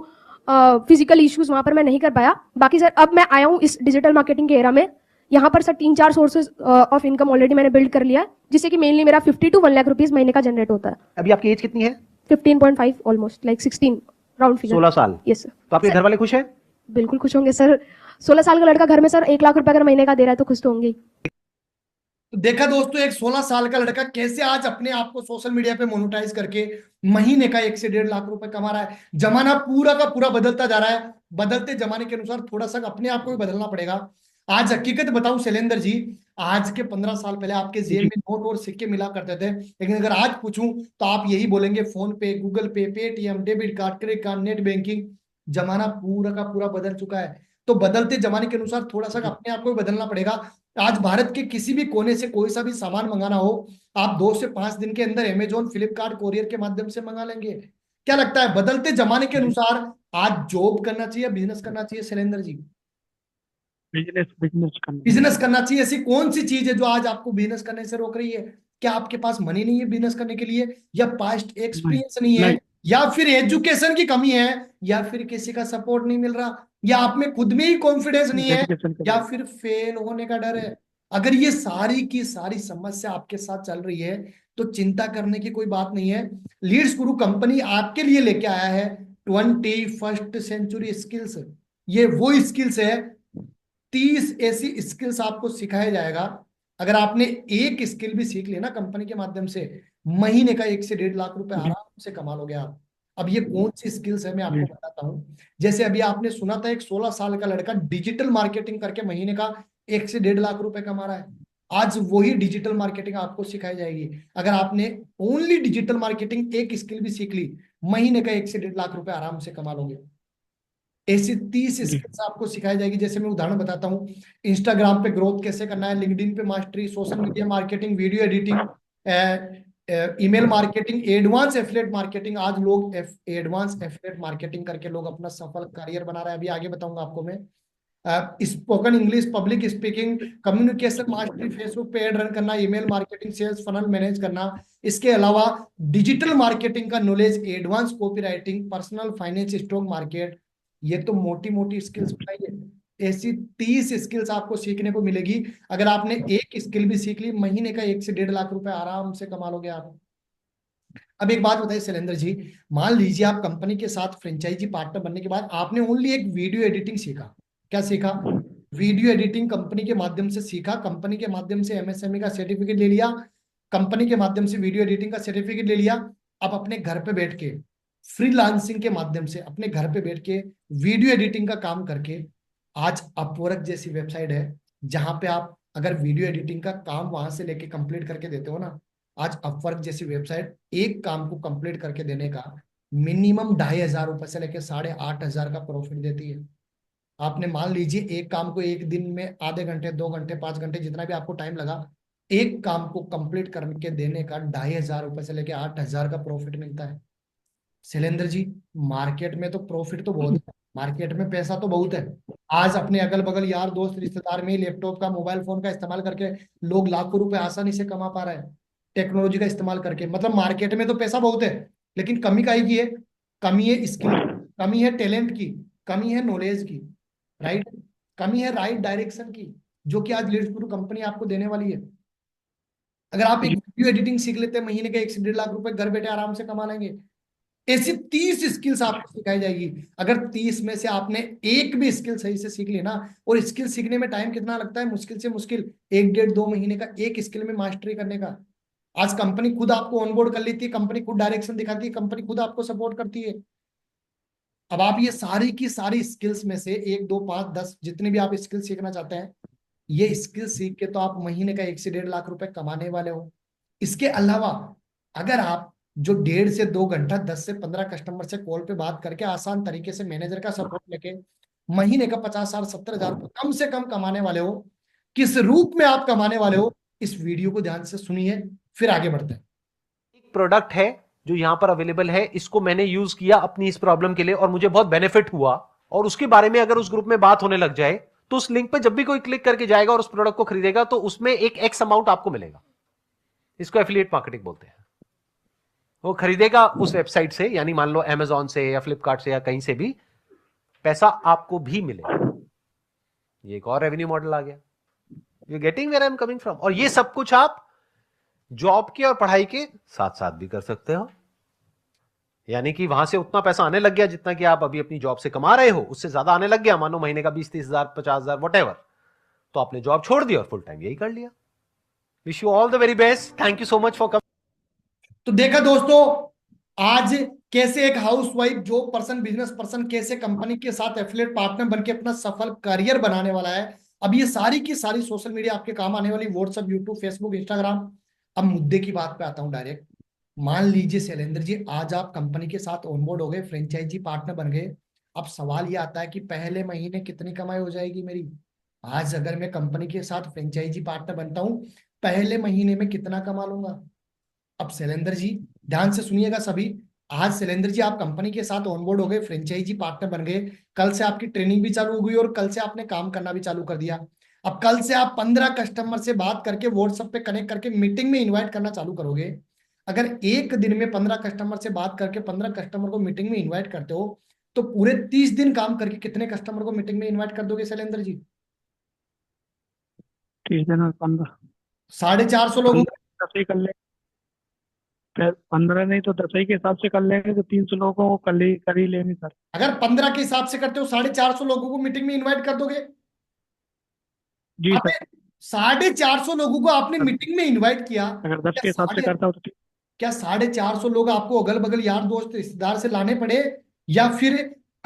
physical issues वहां पर मैं नहीं कर पाया। बाकी सर अब मैं आया हूँ इस डिजिटल मार्केटिंग के एरा में। यहाँ पर sir 3-4 sources of income already मैंने बिल्ड कर लिया है, जिससे कि मेनली मेरा 50 to 1 लाख रुपीज महीने का जनरेट होता है। अभी आपकी एज कितनी है? 15.5 ऑलमोस्ट, लाइक 16 राउंड फिगर। 16 साल। Yes sir. तो आपके घर वाले खुश हैं? बिल्कुल खुश होंगे सर। 16 साल का लड़का घर में सर 1 लाख रुपए अगर महीने का दे रहा है तो खुश तो होंगे ही। तो देखा दोस्तों, एक 16 साल का लड़का कैसे आज अपने आप को सोशल मीडिया पे मोनेटाइज करके महीने का 1 से 1.5 लाख रुपए कमा रहा है। जमाना पूरा का पूरा बदलता जा रहा है, बदलते जमाने के अनुसार थोड़ा सा अपने आप को भी बदलना पड़ेगा। आज हकीकत बताऊं शैलेंद्र जी, आज के 15 साल पहले आपके जेब में नोट और सिक्के मिला करते थे, लेकिन अगर आज पूछूं तो आप यही बोलेंगे, फोन पे, गूगल पे, Paytm, debit card, credit card, net banking. जमाना पूरा का पूरा बदल चुका है। तो बदलते जमाने के अनुसार थोड़ा सा अपने आप को भी बदलना पड़ेगा। आज भारत के किसी भी कोने से कोई सा भी सामान मंगाना हो, आप 2 से 5 दिन के अंदर अमेजोन, फ्लिपकार्ट, कोरियर के माध्यम से मंगा लेंगे। क्या लगता है, बदलते जमाने के अनुसार आज जॉब करना चाहिए, बिजनेस करना चाहिए शैलेंद्र जी? बिजनेस करना। बिजनेस करना चाहिए। ऐसी कौन सी चीज है जो आज आपको बिजनेस करने से रोक रही है? क्या आपके पास मनी नहीं है बिजनेस करने के लिए, या पास्ट एक्सपीरियंस नहीं है, नहीं। या फिर एजुकेशन की कमी है, या फिर किसी का सपोर्ट नहीं मिल रहा, या आप में खुद में ही कॉन्फिडेंस नहीं है, एजुकेशन के या बाद फिर फेल होने का डर है? अगर ये सारी की सारी समस्या आपके साथ चल रही है तो चिंता करने की कोई बात नहीं है। लीड्स गुरु कंपनी आपके लिए लेके आया है 21st सेंचुरी स्किल्स। ये वो स्किल्स है, 30 ऐसी स्किल्स आपको सिखाया जाएगा। अगर आपने एक स्किल भी सीख ली ना कंपनी के माध्यम से, महीने का 1 से 1.5 लाख रुपए जी आराम से कमा लोगे आप। अब ये कौन सी स्किल्स है मैं आपको जी बताता हूँ। जैसे अभी आपने सुना था एक 16 साल का लड़का डिजिटल मार्केटिंग करके महीने का 1 से 1.5 लाख रुपए कमा रहा है। आज वही डिजिटल मार्केटिंग आपको सिखाई जाएगी। अगर आपने ओनली डिजिटल मार्केटिंग एक स्किल भी सीख ली, महीने का 1 से 1.5 लाख रुपए आराम से कमा लोगे। ऐसी 30 जी स्किल्स आपको सिखाई जाएगी। जैसे मैं उदाहरण बताता हूँ, इंस्टाग्राम पे ग्रोथ कैसे करना है, लिंक्डइन पे mastery, social media marketing, video editing, email marketing, advance affiliate marketing. आज लोग एडवांस एफिलिएट मार्केटिंग करके लोग अपना सफल करियर बना रहे हैं। अभी आगे बताऊंगा आपको मैं। Spoken English, public speaking, communication mastery, Facebook पे एड रन करना, email marketing, sales funnel manage करना। इसके अलावा डिजिटल मार्केटिंग का knowledge, advance copy writing, personal finance, stock market. ये तो मोटी मोटी स्किल्स बताइए। ऐसी 30 स्किल्स आपको सीखने को मिलेगी। अगर आपने एक स्किल भी सीख ली, महीने का 1 से 1.5 लाख रुपए आराम से कमा लोगे आप। अब एक बात बताइए शैलेंद्र जी, मान लीजिए आप कंपनी के साथ फ्रेंचाइजी पार्टनर बनने के बाद आपने ओनली एक वीडियो एडिटिंग सीखा। क्या सीखा? वीडियो एडिटिंग कंपनी के माध्यम से सीखा, कंपनी के माध्यम से एमएसएमई का सर्टिफिकेट ले लिया, कंपनी के माध्यम से वीडियो एडिटिंग का सर्टिफिकेट ले लिया। अब अपने घर पे बैठ के फ्रीलांसिंग के माध्यम से अपने घर पे बैठ के वीडियो एडिटिंग का काम करके, आज अपवर्क जैसी वेबसाइट है जहां पे आप अगर वीडियो एडिटिंग का काम वहां से लेके कंप्लीट करके देते हो ना, आज अपवर्क जैसी वेबसाइट एक काम को कंप्लीट करके देने का मिनिमम 2,500 रुपए से लेके 8,500 का प्रॉफिट देती है। आपने मान लीजिए एक काम को एक दिन में आधे घंटे, 2 घंटे, 5 घंटे, जितना भी आपको टाइम लगा, एक काम को कंप्लीट करके देने का 2,500 रुपए से लेके 8,000 का प्रॉफिट मिलता है। शैलेंद्र जी, मार्केट में तो प्रॉफिट तो बहुत है, मार्केट में पैसा तो बहुत है। आज अपने अगल बगल यार दोस्त रिश्तेदार में लैपटॉप का, मोबाइल फोन का इस्तेमाल करके लोग लाखों रुपए आसानी से कमा पा रहे हैं, टेक्नोलॉजी का इस्तेमाल करके। मतलब मार्केट में तो पैसा बहुत है, लेकिन कमी काहे की है? कमी है स्किल, कमी है टैलेंट की, कमी है नॉलेज की, राइट? कमी है राइट डायरेक्शन की, जो कि आज लीड्स गुरु कंपनी आपको देने वाली है। अगर आप एक जी वीडियो एडिटिंग सीख लेते हैं, महीने के 1 से 1.5 लाख रुपए घर बैठे आराम से कमा लेंगे। ऐसी 30 स्किल्स आपको सिखाई जाएगी। अगर 30 में से आपने एक भी स्किल सही से सीख ली ना, और स्किल सीखने में टाइम कितना लगता है? मुश्किल से मुश्किल 1, 1.5, 2 महीने का एक स्किल में मास्टरी करने का। आज कंपनी खुद आपको ऑनबोर्ड कर लेती है, कंपनी खुद डायरेक्शन दिखाती है, कंपनी खुद आपको सपोर्ट करती है। अब आप ये सारी की सारी स्किल्स में से 1, 2, 5, 10 जितने भी आप स्किल सीखना चाहते हैं, ये स्किल सीख के तो आप महीने का 1 से 1.5 लाख रुपए कमाने वाले हो। इसके अलावा अगर आप जो 1.5 से 2 घंटा 10 से 15 कस्टमर से कॉल पे बात करके आसान तरीके से मैनेजर का सपोर्ट लेके महीने का 50,000 70,000 कम से कम कमाने वाले हो, किस रूप में आप कमाने वाले हो, इस वीडियो को ध्यान से सुनिए, फिर आगे बढ़ते हैं। एक प्रोडक्ट है जो यहां पर अवेलेबल है, इसको मैंने यूज किया अपनी इस प्रॉब्लम के लिए और मुझे बहुत बेनिफिट हुआ, और उसके बारे में अगर उस ग्रुप में बात होने लग जाए तो उस लिंक पे जब भी कोई क्लिक करके जाएगा और उस प्रोडक्ट को खरीदेगा तो उसमें एक एक्स अमाउंट आपको मिलेगा। इसको एफिलिएट मार्केटिंग बोलते हैं। वो खरीदेगा उस वेबसाइट से, यानी मान लो अमेजॉन से या फ्लिपकार्ट से या कहीं से भी, पैसा आपको भी मिलेगा। ये एक और रेवेन्यू मॉडल आ गया। You getting where I am coming from. और ये सब कुछ आप जॉब के और पढ़ाई के साथ साथ भी कर सकते हो। यानी कि वहां से उतना पैसा आने लग गया जितना कि आप अभी अपनी जॉब से कमा रहे हो, उससे ज्यादा आने लग गया, मानो महीने का 20-30,000 50,000 वॉटेवर, तो आपने जॉब छोड़ दी और फुल टाइम यही कर लिया। Wish you all the very best. Thank you so much for coming. तो देखा दोस्तों, आज कैसे एक हाउसवाइफ जो पर्सन, बिजनेस पर्सन, कैसे कंपनी के साथ एफिलिएट पार्टनर बनके अपना सफल करियर बनाने वाला है। अब ये सारी की सारी सोशल मीडिया आपके काम आने वाली, व्हाट्सएप, यूट्यूब, फेसबुक, इंस्टाग्राम। अब मुद्दे की बात पे आता हूं डायरेक्ट। मान लीजिए शैलेंद्र जी, आज आप कंपनी के साथ ऑनबोर्ड हो गए, फ्रेंचाइजी पार्टनर बन गए। अब सवाल ये आता है कि पहले महीने कितनी कमाई हो जाएगी मेरी? आज अगर मैं कंपनी के साथ फ्रेंचाइजी पार्टनर बनता हूं, पहले महीने में कितना कमा लूंगा? अब शैलेंद्र जी ध्यान से सुनिएगा सभी। आज शैलेंद्र जी आप कंपनी के साथ ऑनबोर्ड हो गए, फ्रेंचाइजी पार्टनर बन गए, कल से आपकी ट्रेनिंग भी चालू हो गई और कल से आपने काम करना भी चालू कर दिया। अब कल से आप 15 कस्टमर से बात करके व्हाट्सएप पे कनेक्ट करके मीटिंग में इन्वाइट करना चालू करोगे। अगर एक दिन में 15 कस्टमर से बात करके 15 कस्टमर को मीटिंग में इन्वाइट करते हो, तो पूरे 30 दिन काम करके कितने कस्टमर को मीटिंग में इन्वाइट कर दोगे शैलेंद्र जी? 30 दिन और 15, 450 लोगों 10 ही कर ले, 15 नहीं तो 10 ही के हिसाब से कर लेंगे तो 300 लोगों को कर ही लेंगे सर। अगर 15 के हिसाब से करते हो, 450 लोगों को मीटिंग में इन्वाइट कर दोगे। जी अबे, सर। 450 लोगों को आपने मीटिंग में इनवाइट किया। अगर 10 क्या के हिसाब से करता हो तो क्या 450 लोग आपको अगल बगल यार दोस्त रिश्तेदार से लाने पड़े, या फिर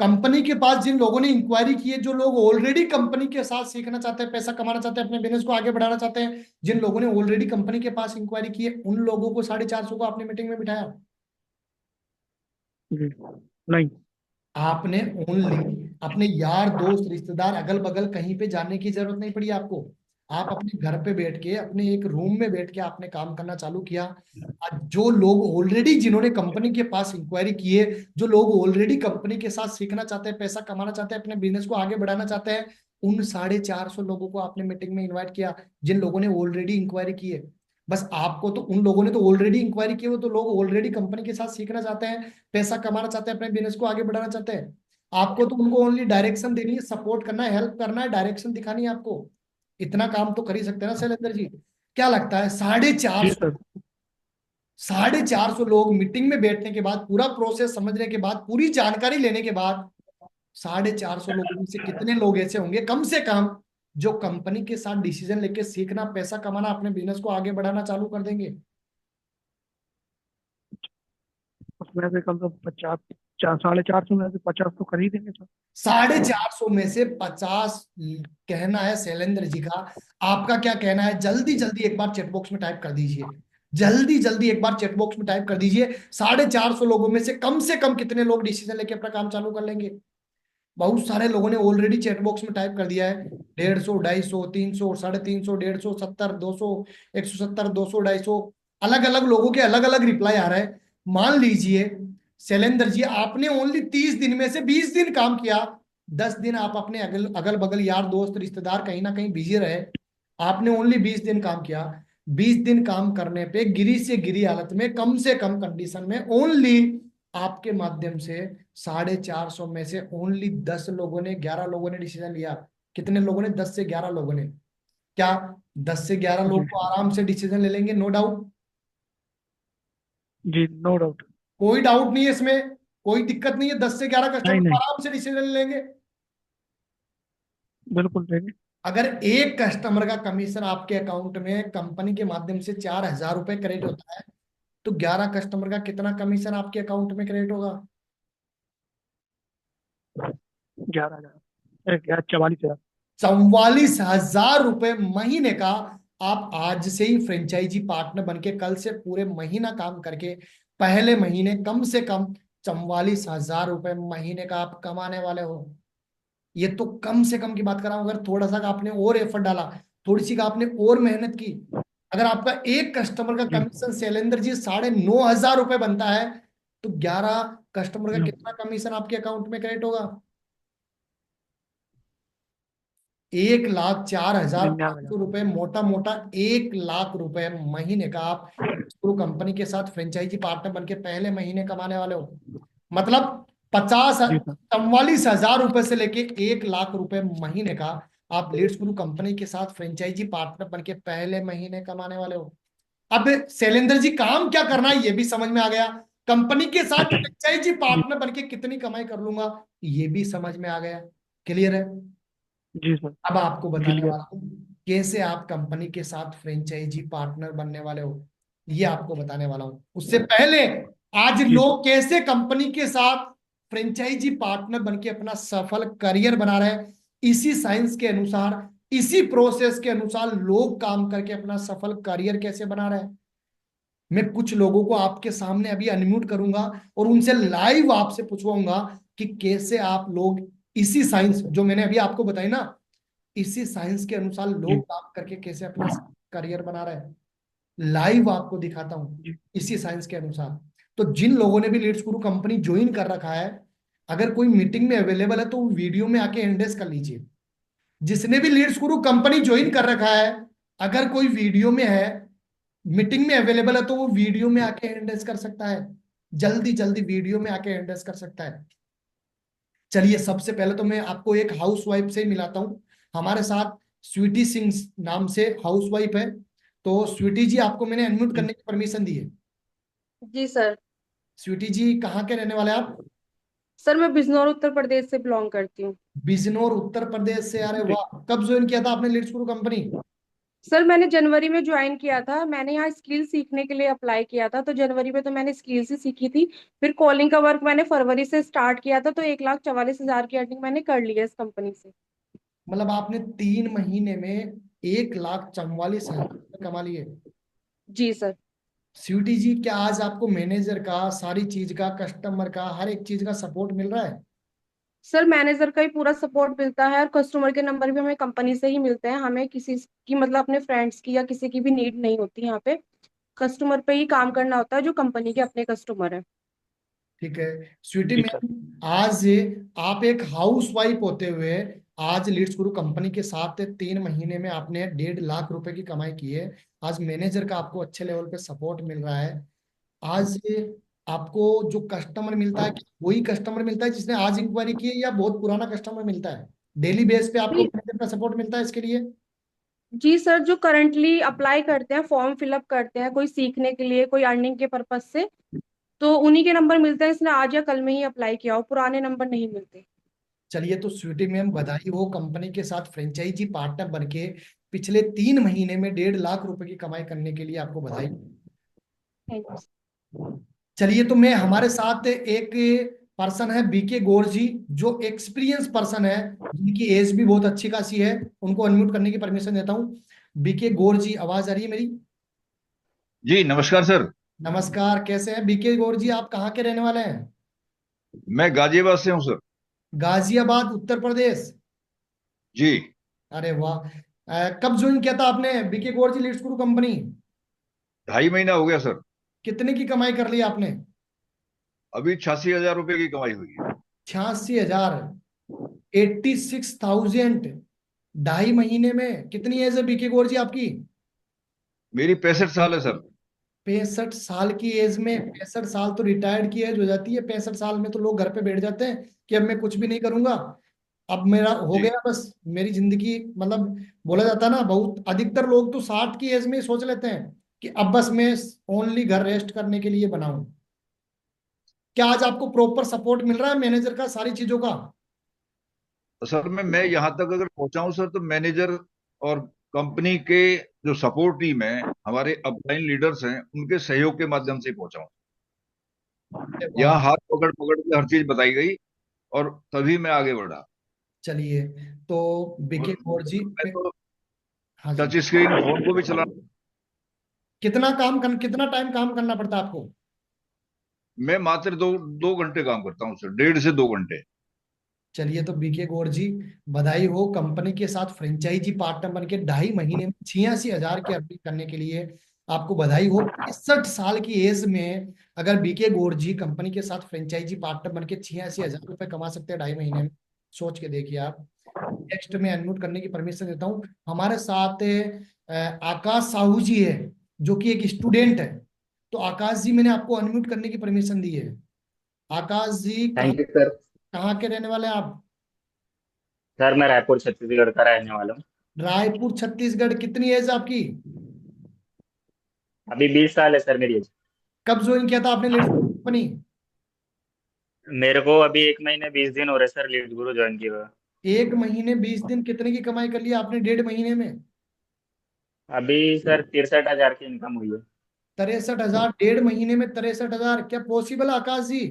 कंपनी के पास जिन लोगों ने इंक्वायरी की है, जो लोग ऑलरेडी कंपनी के साथ सीखना चाहते हैं, पैसा कमाना चाहते हैं, अपने बिजनेस को आगे बढ़ाना चाहते हैं, जिन लोगों ने ऑलरेडी कंपनी के पास इंक्वायरी की है, उन लोगों को 450 को आपने मीटिंग में बिठाया? जी नहीं। आपने ओनली अपने यार दोस्त रिश्तेदार अगल बगल कहीं पे जाने की जरूरत नहीं पड़ी आपको। आप अपने घर पे बैठ के, अपने एक रूम में बैठ के आपने काम करना चालू किया। आज जो लोग ऑलरेडी, जिन्होंने कंपनी के पास इंक्वायरी की है, जो लोग ऑलरेडी कंपनी के साथ सीखना चाहते हैं, पैसा कमाना चाहते हैं, अपने बिजनेस को आगे बढ़ाना चाहते हैं, उन 450 लोगों को आपने मीटिंग में इन्वाइट किया, जिन लोगों ने ऑलरेडी इंक्वायरी की है। बस आपको तो, उन लोगों ने तो ऑलरेडी इंक्वायरी की है, वो तो लोग ऑलरेडी कंपनी के साथ सीखना चाहते हैं, पैसा कमाना चाहते हैं, अपने बिजनेस को आगे बढ़ाना चाहते हैं। आपको तो उनको ओनली डायरेक्शन देनी है, सपोर्ट करना है, हेल्प करना है, डायरेक्शन दिखानी है आपको। इतना काम तो कर ही सकते हैं ना शैलेंद्र जी? क्या लगता है, जी सर। 450 लोग मीटिंग में बैठने के बाद, पूरा प्रोसेस समझने के बाद, पूरी जानकारी लेने के बाद, 450 लोगों में से कितने लोग ऐसे होंगे कम से कम जो कंपनी के साथ डिसीजन लेके सीखना, पैसा कमाना, अपने बिजनेस को आगे बढ़ाना चालू कर देंगे? उसमें से कम से कम 50, 450 में से 50 तो कर ही देंगे सर। 450 में से 50 कहना है शैलेंद्र जी का। आपका क्या कहना है? जल्दी जल्दी एक बार चैट बॉक्स में टाइप कर दीजिए, जल्दी जल्दी एक बार चैट बॉक्स में टाइप कर दीजिए। 450 लोगों में से कम कितने लोग डिसीजन लेके अपना काम चालू कर लेंगे? बहुत सारे लोगों ने ऑलरेडी चैट बॉक्स में टाइप कर दिया है। 150, 250, 300, 350, 150, 70, 200, 170, 200, 250, अलग अलग लोगों के अलग अलग रिप्लाई आ रहे हैं। मान लीजिए शैलेंद्र जी, आपने ओनली 30 दिन में से 20 दिन काम किया, 10 दिन आप अपने अगल बगल यार दोस्त रिश्तेदार कहीं ना कहीं बिजी रहे, आपने ओनली 20 दिन काम किया। 20 दिन काम करने पे गिरी से गिरी हालत में, कम से कम कंडीशन में, ओनली आपके माध्यम से 450 में से ओनली 10 लोगों ने, 11 लोगों ने डिसीजन लिया। कितने लोगों ने? 10 से 11 लोगों ने। क्या 10 से 11 लोग जी तो आराम से डिसीजन ले लेंगे? नो डाउट, जी, नो डाउट। कोई डाउट नहीं है इसमें, कोई दिक्कत नहीं है। 10 से 11 नहीं कस्टमर नहीं, आराम से डिसीजन ले लेंगे। बिल्कुल देंगे। अगर एक कस्टमर का कमीशन आपके अकाउंट में कंपनी के माध्यम से 4,000 रुपए क्रेडिट होता है, तो 11 कस्टमर का कितना कमीशन आपके अकाउंट में क्रेडिट होगा? 11,000, 44,000। 44,000 रुपए महीने का। आप आज से ही फ्रेंचाइजी पार्टनर बनके, कल से पूरे महीना काम करके, पहले महीने कम से कम 44,000 रुपए महीने का आप कमाने वाले हो। ये तो कम से कम की बात कर रहा हूं। अगर थोड़ा सा का आपने और एफर्ट डाला, थोड़ी सी का आपने और मेहनत की, अगर आपका एक कस्टमर का जी कमीशन शैलेंद्र जी 9,500 रुपए बनता है, तो 11 कस्टमर का जी, कितना कमीशन आपके अकाउंट में क्रेडिट होगा? 1,04,500 99,000। रुपए, मोटा मोटा 1 लाख रुपए महीने का आप शुरू कंपनी के साथ फ्रेंचाइजी पार्टनर बनके पहले महीने कमाने वाले हो। मतलब 50, जी सर। 44,000 रुपए से लेके 1 लाख रुपए महीने का आप लीड्स गुरु कंपनी के साथ फ्रेंचाइजी पार्टनर बनके पहले महीने कमाने वाले हो। अब शैलेंद्र जी, काम क्या करना है ये भी समझ में आ गया, कंपनी के साथ फ्रेंचाइजी जी पार्टनर बनके कितनी कमाई कर लूंगा ये भी समझ में आ गया। क्लियर है? जी सर। अब आपको बताने क्लियर। वाला हूँ कैसे आप कंपनी के साथ फ्रेंचाइजी पार्टनर बनने वाले हो, ये आपको बताने वाला हूँ। उससे पहले आज जी लोग कैसे कंपनी के साथ फ्रेंचाइजी पार्टनर बनके अपना सफल करियर बना रहे हैं, इसी साइंस के अनुसार, इसी प्रोसेस के अनुसार लोग काम करके अपना सफल करियर कैसे बना रहे हैं। मैं कुछ लोगों को आपके सामने अभी अनम्यूट करूंगा और उनसे लाइव आपसे पूछवाऊंगा कि कैसे आप लोग इसी साइंस जो मैंने अभी आपको बताई ना, इसी साइंस के अनुसार लोग जी काम करके कैसे अपना करियर बना रहे हैं। लाइव आपको दिखाता हूं जी इसी साइंस के अनुसार। तो जिन लोगों ने भी लीड्स गुरु कंपनी ज्वाइन कर रखा है, अगर कोई मीटिंग में अवेलेबल है तो वो वीडियो में आके एंडेस कर लीजिए। जिसने भी लीड्स गुरु कंपनी ज्वाइन कर रखा है, अगर कोई वीडियो में है, मीटिंग में अवेलेबल है, तो वो वीडियो में आके एंडेस कर सकता है, जल्दी जल्दी वीडियो में आके एंडेस कर सकता है। चलिए, सबसे पहले तो मैं आपको एक हाउस वाइफ से मिलाता हूँ। हमारे साथ स्वीटी सिंह नाम से हाउस वाइफ है। तो स्वीटी जी, आपको मैंने अनम्यूट जी। करने की परमिशन दी है। जी सर। स्वीटी जी, कहाँ के रहने वाले हैं आप? सर मैं बिजनौर उत्तर प्रदेश से बिलोंग करती हूँ। बिजनौर उत्तर प्रदेश से? अरे जी वाह, कब ज्वाइन किया था आपने लीड्स गुरु कंपनी? सर मैंने जनवरी में ज्वाइन किया था। मैंने यहाँ स्किल सीखने के लिए अप्लाई किया था, तो जनवरी में तो मैंने स्किल्स ही सीखी थी। फिर कॉलिंग का वर्क मैंने फरवरी से स्टार्ट किया था, तो 1,44,000 की अर्निंग मैंने कर ली है इस कंपनी से। मतलब आपने 3 महीने में 1,44,000 कमा लिए। जी सर। स्वीटी जी, क्या आज आपको मैनेजर का, सारी चीज का, कस्टमर का, हर एक चीज का सपोर्ट मिल रहा है? सर मैनेजर का ही पूरा सपोर्ट मिलता है, और कस्टमर के नंबर भी हमें कंपनी से ही मिलते हैं। हमें किसी की मतलब अपने फ्रेंड्स की या किसी की भी नीड नहीं होती यहाँ पे। कस्टमर पे ही काम करना होता है, जो कंपनी के अपने कस्टमर है। ठीक है स्वीटी जी सर। मैम, आज आप एक हाउस वाइफ होते हुए आज लीड्स गुरु कंपनी के साथ 3 महीने में आपने 1.5 लाख रुपए की कमाई की है। आज मैनेजर का आपको अच्छे लेवल पे सपोर्ट मिल रहा है। आज आपको जो कस्टमर मिलता है, वही कस्टमर मिलता है जिसने आज इंक्वायरी की है, या बहुत पुराना कस्टमर मिलता है? डेली बेस पे आपको जी। मैनेजर का सपोर्ट मिलता है इसके लिए? जी सर, जो करंटली अप्लाई करते हैं, फॉर्म फिलअप करते हैं, कोई सीखने के लिए, कोई अर्निंग के पर्पज से, तो उन्हीं के नंबर मिलते हैं। इसने आज या कल में ही अप्लाई किया हो, पुराने नंबर नहीं मिलते। चलिए, तो स्वीटी मैम, बधाई हो, कंपनी के साथ फ्रेंचाइजी पार्टनर बनके पिछले 3 महीने में 1.5 लाख रुपए की कमाई करने के लिए आपको बधाई। Thank you. चलिए, तो मैं, हमारे साथ एक पर्सन है बीके गौर जी, जो एक्सपीरियंस पर्सन है, जिनकी एज भी बहुत अच्छी खासी है। उनको अनम्यूट करने की परमिशन देता हूँ। बीके गौर जी, आवाज आ रही है मेरी? जी नमस्कार सर। नमस्कार, कैसे हैं बीके गौर जी? आप कहाँ के रहने वाले हैं? मैं गाजियाबाद से हूँ सर। गाजियाबाद, उत्तर प्रदेश। जी। अरे वाह। कब ज्वाइन किया था आपने बीके गौर जी लीड्स गुरु कंपनी? 2.5 महीना हो गया सर। कितने की कमाई कर ली आपने? अभी 86,000 रुपए की कमाई हुई है। 86,000, 86,000, 2.5 महीने में। कितनी एज है बीके गौर जी आपकी? मेरी 65 साल है सर। 65 साल की एज में? 65 साल तो रिटायर्ड की एज हो जाती है। 65 साल में तो लोग घर पे बैठ जाते हैं कि अब मैं कुछ भी नहीं करूंगा, अब मेरा हो जी। गया, बस मेरी जिंदगी, मतलब बोला जाता है ना, बहुत अधिकतर लोग तो 60 की एज में ही सोच लेते हैं कि अब बस मैं ओनली घर रेस्ट करने के लिए बनाऊं। क्या आज आपको प्रॉपर सपोर्ट मिल रहा है मैनेजर का, सारी चीजों का? असल में मैं यहाँ तक अगर पहुंचा हूँ सर, तो मैनेजर और कंपनी के जो सपोर्ट टीम है, हमारे अपलाइन लीडर्स हैं, उनके सहयोग के माध्यम से पहुंचा हूँ। अरे वाह। यहाँ हाथ पकड़ पकड़ के हर चीज बताई गई और तभी मैं आगे बढ़ा। चलिए, तो बीके और गौर जी, मैं तो हाँ जी, टच स्क्रीन फोन को भी चला। कितना टाइम काम करना पड़ता है आपको? मैं मात्र 2 घंटे काम करता हूँ सर, 1.5 से 2 घंटे। चलिए, तो बीके गौर जी, बधाई हो, कंपनी के साथ फ्रेंचाइजी पार्टनर बन के 2.5 महीने में 86,000 की अर्निंग करने के लिए आपको बधाई हो। 65 साल की एज में अगर बीके गौर जी कंपनी के साथ फ्रेंचाइजी पार्टनर बन के 86,000 रुपए कमा सकते हैं 2.5 महीने में, सोच के देखिए आप। नेक्स्ट में अनम्यूट करने की परमिशन देता हूँ। हमारे साथ आकाश साहू जी है, जो कि एक स्टूडेंट है। तो आकाश जी, मैंने आपको अनम्यूट करने की परमिशन दी है। आकाश जी, कहाँ थैंक यू सर। कहाँ के रहने वाले हैं आप? सर मैं रायपुर छत्तीसगढ़ का रहने वाला हूँ। रायपुर छत्तीसगढ़। कितनी एज आपकी? अभी 20 साल है सर मेरी एज। कब ज्वाइन किया था आपने लीड्स कंपनी? मेरे को अभी 1 महीने 20 दिन हो रहे सर लीड गुरु ज्वाइन किए हुए। 1 महीने 20 दिन, कितने की कमाई कर ली आपने 1.5 महीने में? अभी सर 63,000 की इनकम हुई है। 63,000, 1.5 महीने में 63,000, क्या पॉसिबल है आकाश जी?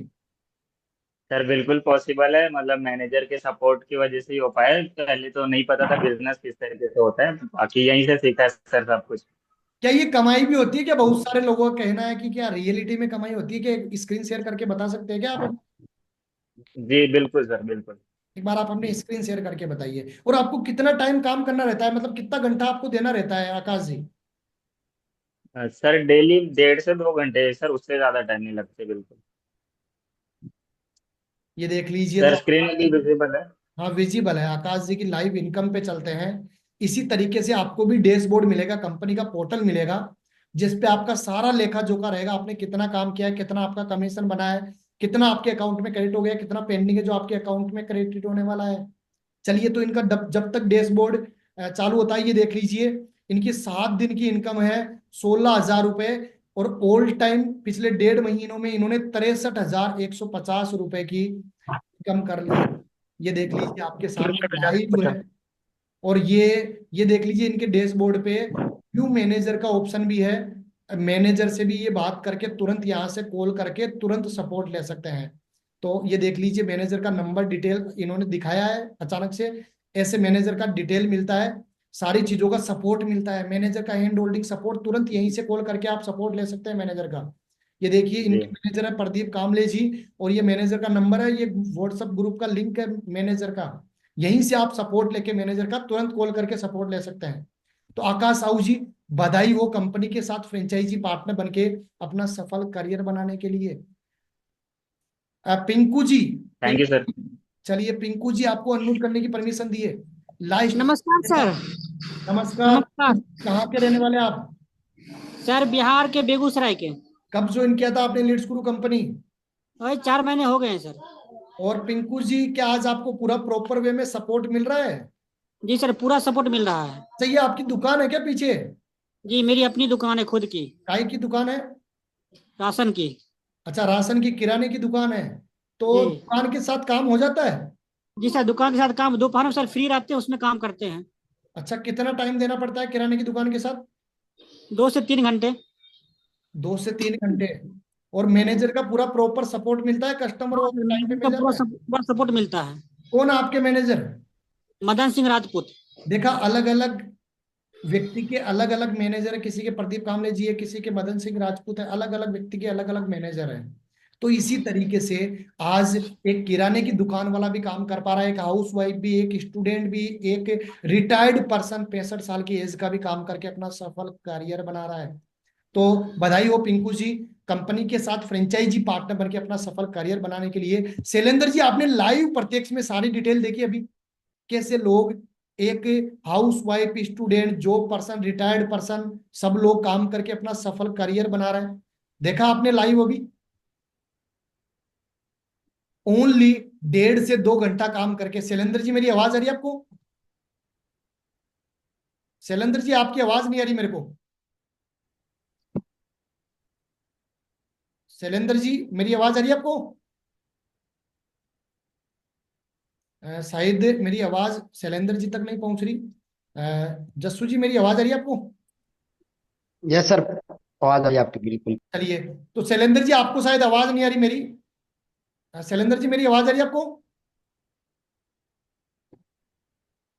सर बिल्कुल पॉसिबल है, मतलब मैनेजर के सपोर्ट की वजह से ही हो पाया है। पहले तो नहीं पता था बिजनेस किस तरीके से होता है, बाकी यहीं से सीखा है सर सब कुछ। क्या ये कमाई भी होती है? क्या बहुत सारे लोगों का कहना है कि क्या रियलिटी में कमाई होती है? क्या स्क्रीन शेयर करके बता सकते हैं क्या आप? जी बिल्कुल सर बिल्कुल। एक बार आप अपनी स्क्रीन शेयर करके बताइए। और आपको कितना टाइम काम करना रहता है, मतलब कितना घंटा आपको देना रहता है आकाश जी? सर डेली 1.5 से 2 घंटे सर, उससे ज्यादा टाइम नहीं लगते बिल्कुल। ये देख लीजिए, सर तो स्क्रीन में भी विजिबल है। हाँ, विजिबल है। आकाश जी की लाइव इनकम पे चलते हैं। इसी तरीके से आपको भी डैशबोर्ड मिलेगा, कंपनी का पोर्टल मिलेगा, जिस पे आपका सारा लेखा जोखा रहेगा। आपने कितना काम किया है, कितना आपका कमीशन बना है, कितना आपके अकाउंट में क्रेडिट हो गया, कितना पेंडिंग है जो आपके अकाउंट में क्रेडिट होने वाला है। चलिए, तो इनका जब तक डैशबोर्ड चालू होता है, ये देख लीजिए। इनकी 7 दिन की इनकम है 16,000 रुपए। और ऑल टाइम पिछले 1.5 महीनों में इन्होंने 63,150 रुपए की इनकम कर ली है। ये देख लीजिए आपके सामने 63,000 लाइव है। और ये देख लीजिए इनके डैशबोर्ड पे व्यू मैनेजर का ऑप्शन भी है। मैनेजर से भी ये बात करके तुरंत यहाँ से कॉल करके तुरंत सपोर्ट ले सकते हैं। तो ये देख लीजिए मैनेजर का नंबर डिटेल इन्होंने दिखाया है अचानक से। ऐसे मैनेजर का डिटेल मिलता है, सारी चीजों का सपोर्ट मिलता है, मैनेजर का हैंड होल्डिंग सपोर्ट, तुरंत यहीं से कॉल करके आप सपोर्ट ले सकते हैं मैनेजर का। ये देखिए इनके मैनेजर है प्रदीप कामले जी, और ये मैनेजर का नंबर है, ये व्हाट्सएप ग्रुप का लिंक है मैनेजर का। यहीं से आप सपोर्ट लेके मैनेजर का तुरंत कॉल करके सपोर्ट ले सकते हैं। तो आकाश साहू जी, बधाई हो कंपनी के साथ फ्रेंचाइजी पार्टनर बनके अपना सफल करियर बनाने के लिए। पिंकू जी, थैंक यू सर। चलिए पिंकू जी आपको अनम्यूट करने की परमिशन दिए। लाइव नमस्कार सर। नमस्कार। नमस्कार कहाँ के रहने वाले आप? सर, बिहार के बेगूसराय के। कब ज्वाइन किया था आपने लीड्स गुरु कंपनी? वही 4 महीने हो गए हैं सर। और पिंकू जी, क्या आज आपको पूरा प्रॉपर वे में सपोर्ट मिल रहा है? जी सर, पूरा सपोर्ट मिल रहा है। सही है। आपकी दुकान है क्या पीछे? जी, मेरी अपनी दुकान है, खुद की। काय की दुकान है? राशन की। अच्छा, राशन की, किराने की दुकान है। तो जी दुकान के साथ काम हो जाता है? जी सर, दुकान के साथ काम दोपहर में सर फ्री रहते हैं, उसमें काम करते हैं। अच्छा, कितना टाइम देना पड़ता है किराने की दुकान के साथ? 2 से 3 घंटे। 2 से 3 घंटे। और मैनेजर का पूरा प्रॉपर सपोर्ट मिलता है, कस्टमर वो टाइम पे मैनेजर का मिल जाता है? पूरा सपोर्ट मिलता है। कौन है आपके मैनेजर? मदन सिंह राजपूत। देखा, अलग अलग व्यक्ति के अलग अलग मैनेजर है, किसी के प्रदीप कामले जी है, किसी के मदन सिंह राजपूत है, अलग अलग व्यक्ति के अलग अलग मैनेजर है। तो इसी तरीके से आज एक किराने की दुकान वाला भी काम कर पा रहा है, एक हाउस वाइफ भी, एक स्टूडेंट भी, एक रिटायर्ड पर्सन 65 साल की एज का भी काम करके अपना सफल करियर बना रहा है। तो बधाई हो पिंकू जी, कंपनी के साथ फ्रेंचाइजी पार्टनर बनके अपना सफल करियर बनाने के लिए। शैलेंद्र जी, आपने लाइव प्रत्यक्ष में सारी डिटेल देखी अभी, कैसे लोग, एक house wife, student, job person, retired person, सब लोग काम करके अपना सफल करियर बना रहे हैं। देखा आपने लाइव अभी? ओनली 1.5 से 2 घंटा काम करके। शैलेंद्र जी, मेरी आवाज आ रही है आपको? शैलेंद्र जी, आपकी आवाज नहीं आ रही मेरे को। शैलेंद्र जी, मेरी आवाज आ रही है आपको? शायद मेरी आवाज शैलेंद्र जी तक नहीं पहुंच रही। जस्सू जी, मेरी आवाज आ रही है आपको? यस सर, आवाज आ रही है आपकी बिल्कुल। चलिए, तो शैलेंद्र जी आपको शायद आवाज नहीं आ रही मेरी। शैलेंद्र जी, मेरी आवाज आ रही है आपको?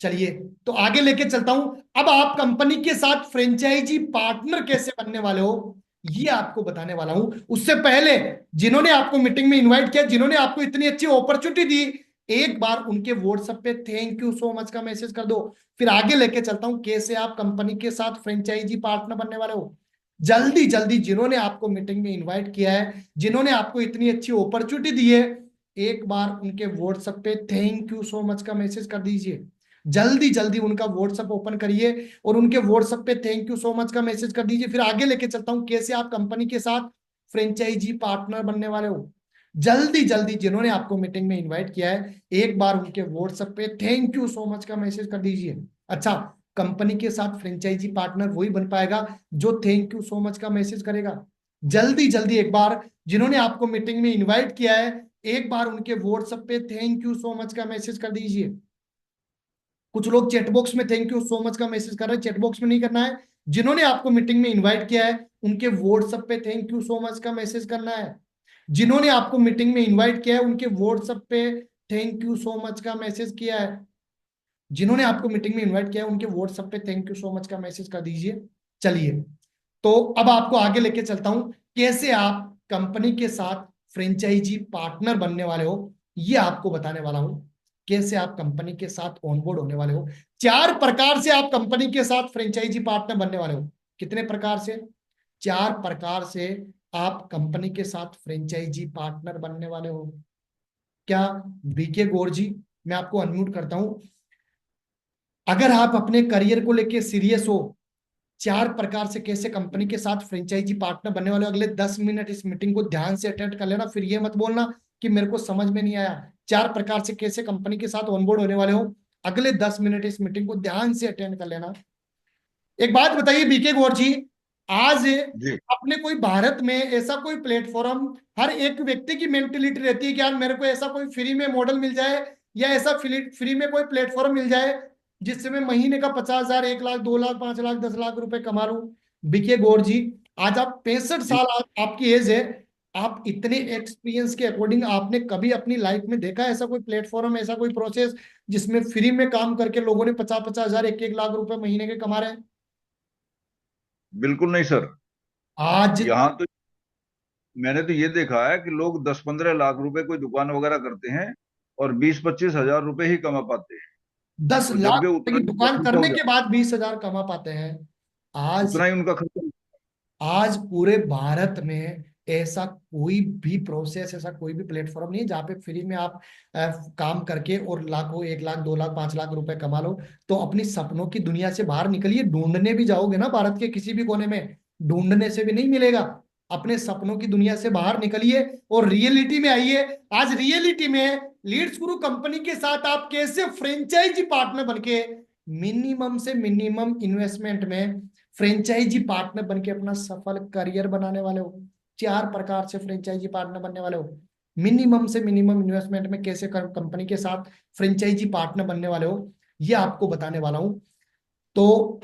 चलिए, तो आगे लेके चलता हूं। अब आप कंपनी के साथ फ्रेंचाइजी पार्टनर कैसे बनने वाले हो, ये आपको बताने वाला हूं। उससे पहले जिन्होंने आपको मीटिंग में इनवाइट किया, जिन्होंने आपको इतनी अच्छी अपॉर्चुनिटी दी, एक बार उनके व्हाट्सएप पे थैंक यू सो मच का मैसेज कर दो। फिर आगे लेके चलता हूं कैसे आप कंपनी के साथ फ्रेंचाइजी पार्टनर बनने वाले हो। जल्दी जल्दी जिन्होंने आपको मीटिंग में इन्वाइट किया है, जिन्होंने आपको इतनी अच्छी अपॉर्चुनिटी दी है, एक बार उनके व्हाट्सएप पे थैंक यू सो मच का मैसेज कर दीजिए। जल्दी जल्दी उनका व्हाट्सएप ओपन करिए और उनके व्हाट्सएप पे थैंक यू सो मच का मैसेज कर दीजिए। फिर आगे लेके चलता हूं कैसे आप कंपनी के साथ फ्रेंचाइजी पार्टनर बनने वाले हो। जल्दी जल्दी जिन्होंने आपको मीटिंग में इनवाइट किया है, एक बार उनके व्हाट्सएप पे थैंक यू सो मच का मैसेज कर दीजिए। अच्छा, कंपनी के साथ फ्रेंचाइजी पार्टनर वही बन पाएगा जो थैंक यू सो मच का मैसेज करेगा। जल्दी जल्दी एक बार जिन्होंने आपको मीटिंग में इनवाइट किया है, एक बार उनके व्हाट्सएप पे थैंक यू सो मच का मैसेज कर दीजिए। कुछ लोग चैट बॉक्स में थैंक यू सो मच का मैसेज कर रहे हैं, चैट बॉक्स में नहीं करना है। जिन्होंने आपको मीटिंग में इनवाइट किया है, उनके व्हाट्सएप पे थैंक यू सो मच का मैसेज करना है। जिन्होंने आपको मीटिंग में इनवाइट किया है, उनके व्हाट्सएप पे थैंक यू सो मच का मैसेज किया है। जिन्होंने आपको मीटिंग में इनवाइट किया है, उनके व्हाट्सएप पे थैंक यू सो मच का मैसेज कर दीजिए। चलिए, तो अब आपको आगे लेके चलता हूं कैसे आप कंपनी के साथ फ्रेंचाइजी पार्टनर बनने वाले हो, ये आपको बताने वाला हूं। कैसे आप कंपनी के साथ ऑनबोर्ड होने वाले हो। 4 प्रकार से आप कंपनी के साथ फ्रेंचाइजी पार्टनर बनने वाले हो। कितने प्रकार से? 4 प्रकार से आप कंपनी के साथ फ्रेंचाइजी पार्टनर बनने वाले हो। क्या बीके गौर जी, मैं आपको अनम्यूट करता हूं। अगर आप अपने करियर को लेके सीरियस हो, 4 प्रकार से कैसे कंपनी के साथ फ्रेंचाइजी पार्टनर बनने वाले हो, अगले 10 मिनट इस मीटिंग को ध्यान से अटेंड कर लेना। फिर ये मत बोलना कि मेरे को समझ में नहीं आया। 4 प्रकार से कैसे कंपनी के साथ ऑनबोर्ड होने वाले हो, अगले 10 मिनट इस मीटिंग को ध्यान से अटेंड कर लेना। एक बात बताइए बीके गौर जी, आज अपने कोई भारत में ऐसा कोई प्लेटफॉर्म, हर एक व्यक्ति की मेंटेलिटी रहती है कि यार मेरे को ऐसा कोई फ्री में मॉडल मिल जाए या ऐसा फ्री में कोई प्लेटफॉर्म मिल जाए जिससे मैं महीने का 50,000, 1 लाख, 2 लाख, 5 लाख, 10 लाख रुपए कमा लूं। बीके गौर जी, आज आप 65 साल आपकी एज है। आप इतने एक्सपीरियंस के अकॉर्डिंग आपने कभी अपनी लाइफ में देखा है ऐसा कोई प्लेटफॉर्म, ऐसा कोई प्रोसेस जिसमें फ्री में काम करके लोगों ने 50,000, 1 लाख रुपए महीने के कमा रहे हैं? बिल्कुल नहीं सर। आज यहाँ तो मैंने तो ये देखा है कि लोग 10-15 लाख रुपए कोई दुकान वगैरह करते हैं और 20-25 हजार रुपए ही कमा पाते हैं। दस और जब लाख वे रुपए उतना की ही दुकान प्रॉफिट हो करने के जाए, बाद 20,000 कमा पाते हैं। आज उतना ही उनका खर्चा। आज पूरे भारत में ऐसा कोई भी प्रोसेस, ऐसा कोई भी प्लेटफॉर्म नहीं है जहाँ पे फ्री में आप काम करके और लाखों, 1 लाख, 2 लाख, 5 लाख रुपए कमा लो। तो अपनी सपनों की दुनिया से बाहर निकलिए। ढूंढने भी जाओगे ना भारत के किसी भी कोने में, ढूंढने से भी नहीं मिलेगा। अपने सपनों की दुनिया से बाहर निकलिए और रियलिटी में आइए। आज रियलिटी में लीड्स गुरु कंपनी के साथ आप कैसे फ्रेंचाइजी पार्टनर बनके मिनिमम से मिनिमम इन्वेस्टमेंट में फ्रेंचाइजी पार्टनर बनके अपना सफल करियर बनाने वाले हो। 4 प्रकार से फ्रेंचाइजी पार्टनर बनने वाले हो। मिनिमम से मिनिमम इन्वेस्टमेंट में कैसे कंपनी के साथ फ्रेंचाइजी पार्टनर बनने वाले हो, ये आपको बताने वाला हूं। तो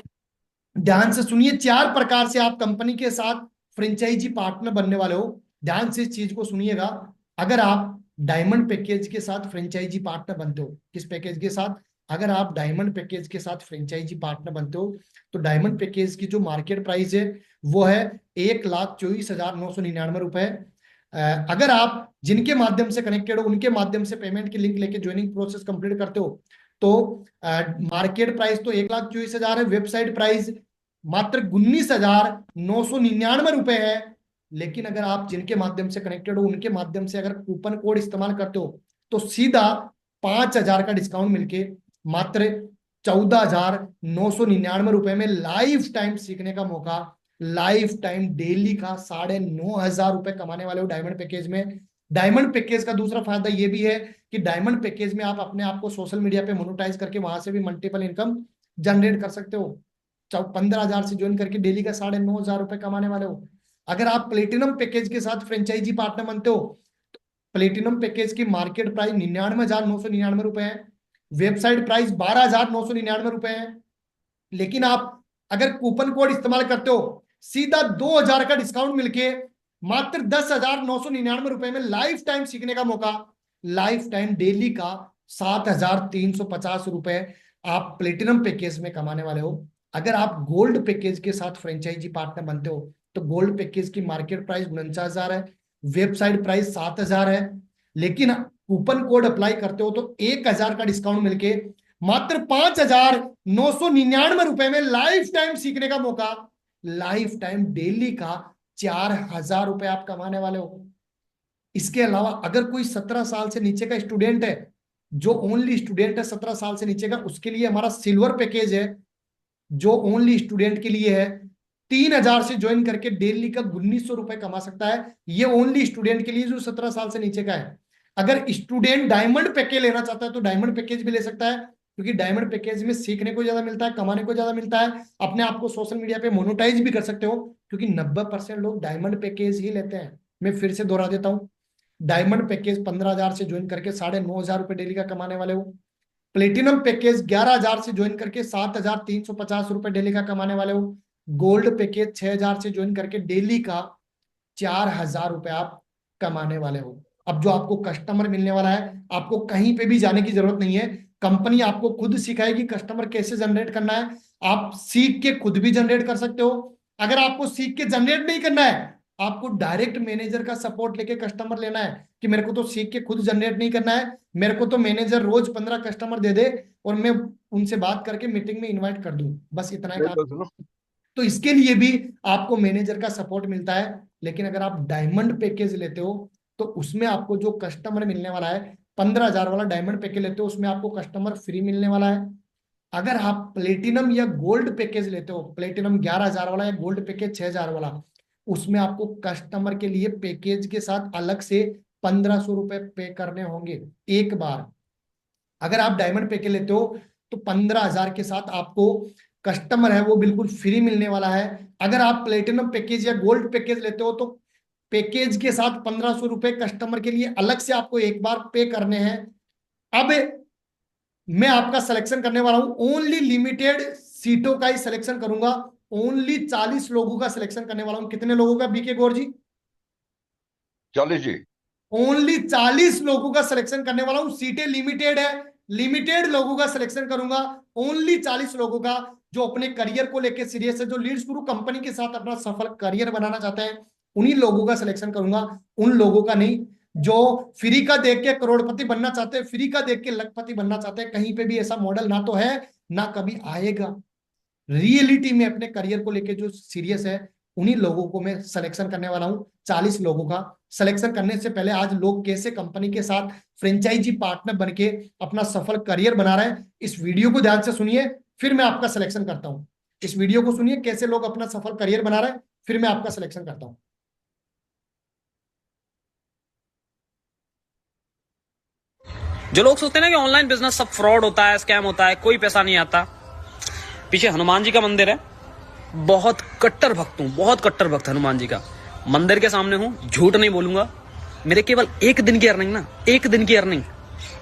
ध्यान से सुनिए, 4 प्रकार से आप कंपनी के साथ फ्रेंचाइजी पार्टनर बनने वाले हो। ध्यान से इस चीज को सुनिएगा। अगर आप डायमंड पैकेज के साथ फ्रेंचाइजी पार्टनर बनते हो, किस पैकेज के साथ? अगर आप डायमंड पैकेज के साथ फ्रेंचाइजी पार्टनर बनते हो तो डायमंड पैकेज की जो मार्केट प्राइस है वो है 1,24,999 रुपए। अगर आप जिनके माध्यम से कनेक्टेड हो उनके माध्यम से पेमेंट की लिंक लेके ज्वाइनिंग प्रोसेस कंप्लीट करते हो तो मार्केट प्राइस तो 1,24,000 है। वेबसाइट प्राइस मात्र 19,999 रुपए है। लेकिन अगर आप जिनके माध्यम से कनेक्टेड हो उनके माध्यम से अगर कूपन कोड इस्तेमाल करते हो तो सीधा 5,000 का डिस्काउंट मिलके मात्र 14,999 रुपए में लाइफ टाइम सीखने का मौका, लाइफ टाइम डेली का 9,500 रुपए कमाने वाले हो डायमंड पैकेज में। डायमंड पैकेज का दूसरा फायदा ये भी है कि डायमंड पैकेज में आप अपने आप को सोशल मीडिया पे मोनेटाइज करके वहां से भी मल्टीपल इनकम जनरेट कर सकते हो। 15,000 से ज्वाइन करके डेली का 9,500 रुपए कमाने वाले हो। अगर आप प्लेटिनम पैकेज के साथ फ्रेंचाइजी पार्टनर बनते हो तो प्लेटिनम पैकेज की मार्केट प्राइस 99,999 रुपए है। वेबसाइट प्राइस 12,999 रुपए है। लेकिन आप अगर कूपन कोड इस्तेमाल करते हो सीधा 2,000 का डिस्काउंट मिलके मात्र 10,999 रुपए में लाइफ टाइम सीखने का मौका, लाइफ टाइम डेली का 7,350 रुपए आप प्लेटिनम पैकेज में कमाने वाले हो। अगर आप गोल्ड पैकेज के साथ फ्रेंचाइजी पार्टनर बनते हो तो गोल्ड पैकेज की मार्केट प्राइस 49,000 है, वेबसाइट प्राइस 7,000 है। लेकिन कूपन कोड अप्लाई करते हो तो 1,000 का डिस्काउंट मिलके मात्र 5,999 रुपए में लाइफ टाइम सीखने का मौका, लाइफ टाइम डेली का 4,000 रुपए आप कमाने वाले हो। इसके अलावा अगर कोई 17 साल से नीचे का स्टूडेंट है, जो ओनली स्टूडेंट है 17 साल से नीचे का, उसके लिए हमारा सिल्वर पैकेज है जो ओनली स्टूडेंट के लिए है। 3,000 से ज्वाइन करके डेली का 1,900 रुपए कमा सकता है। ये ओनली स्टूडेंट के लिए जो 17 साल से नीचे का है। अगर स्टूडेंट डायमंड पैकेज लेना चाहता है तो डायमंड पैकेज भी ले सकता है, क्योंकि डायमंड पैकेज में सीखने को ज्यादा मिलता है, कमाने को ज्यादा मिलता है, अपने आप को सोशल मीडिया पे मोनेटाइज भी कर सकते हो। क्योंकि 90% लोग डायमंड पैकेज ही लेते हैं। मैं फिर से दोहरा देता हूँ, डायमंड पैकेज 15,000 से ज्वाइन करके 9,500 रुपए डेली का कमाने वाले हो। प्लेटिनम पैकेज 11,000 से ज्वाइन करके 7,350 रुपए डेली का कमाने वाले हो। गोल्ड पैकेज 6,000 से ज्वाइन करके डेली का 4,000 रुपए आप कमाने वाले हो। अब जो आपको कस्टमर मिलने वाला है, आपको कहीं पे भी जाने की जरूरत नहीं है। कंपनी आपको खुद सिखाएगी कस्टमर कैसे जनरेट करना है। आप सीख के खुद भी जनरेट कर सकते हो। अगर आपको सीख के जनरेट नहीं करना है, आपको डायरेक्ट मैनेजर का सपोर्ट लेके कस्टमर लेना है कि मेरे को तो सीख के खुद जनरेट नहीं करना है, मेरे को तो मैनेजर रोज 15 कस्टमर दे दे और मैं उनसे बात करके मीटिंग में इनवाइट कर दूं, बस इतना ही काम। तो इसके लिए भी आपको मैनेजर का सपोर्ट मिलता है। लेकिन अगर आप डायमंड पैकेज लेते हो तो उसमें आपको जो कस्टमर मिलने वाला है, 15,000 वाला डायमंड पैकेज लेते हो उसमें आपको कस्टमर फ्री मिलने वाला है। अगर आप प्लेटिनम या गोल्ड पैकेज लेते हो, प्लेटिनम 11,000 वाला या गोल्ड पैकेज 6,000 वाला, उसमें आपको कस्टमर के लिए पैकेज के साथ अलग से 1,500 रुपए पे करने होंगे एक बार। अगर आप डायमंड पैकेज लेते हो तो 15,000 के साथ आपको कस्टमर है वो बिल्कुल फ्री मिलने वाला है। अगर आप प्लेटिनम पैकेज या गोल्ड पैकेज लेते हो तो पैकेज के साथ 1,500 रुपए कस्टमर के लिए अलग से आपको एक बार पे करने हैं। अब मैं आपका सिलेक्शन करने वाला हूं, ओनली लिमिटेड सीटों का ही सिलेक्शन करूंगा, ओनली 40 लोगों का सिलेक्शन करने वाला हूं। कितने लोगों का बीके गौर जी? 40 जी। ओनली 40 लोगों का सिलेक्शन करने वाला हूं, सीटें लिमिटेड है, लिमिटेड लोगों का सिलेक्शन करूंगा, ओनली 40 लोगों का जो अपने करियर को लेकर सीरियस है, जो लीड्स गुरु कंपनी के साथ अपना सफल करियर बनाना चाहते हैं, उन्हीं लोगों का सिलेक्शन करूंगा, उन लोगों का नहीं जो फ्री का देख के करोड़पति बनना चाहते हैं, फ्री का देख के लखपति बनना चाहते हैं। कहीं पे भी ऐसा मॉडल ना तो है ना कभी आएगा। रियलिटी में अपने करियर को लेके जो सीरियस है, उन्हीं लोगों को मैं सिलेक्शन करने वाला हूं, 40 लोगों का। सिलेक्शन करने से पहले आज लोग कैसे कंपनी के साथ फ्रेंचाइजी पार्टनर बनके अपना सफल करियर बना रहे हैं, इस वीडियो को ध्यान से सुनिए, फिर मैं आपका सिलेक्शन करता हूं। इस वीडियो को सुनिए, कैसे लोग अपना सफल करियर बना रहे हैं, फिर मैं आपका सिलेक्शन करता हूं। जो लोग सोचते हैं ना कि ऑनलाइन बिजनेस सब फ्रॉड होता है, स्कैम होता है, कोई पैसा नहीं आता, पीछे हनुमान जी का मंदिर है, बहुत कट्टर भक्त हूं, बहुत कट्टर भक्त हनुमान जी का। मंदिर के सामने हूं, झूठ नहीं बोलूंगा। मेरे केवल एक दिन की अर्निंग ना, एक दिन की अर्निंग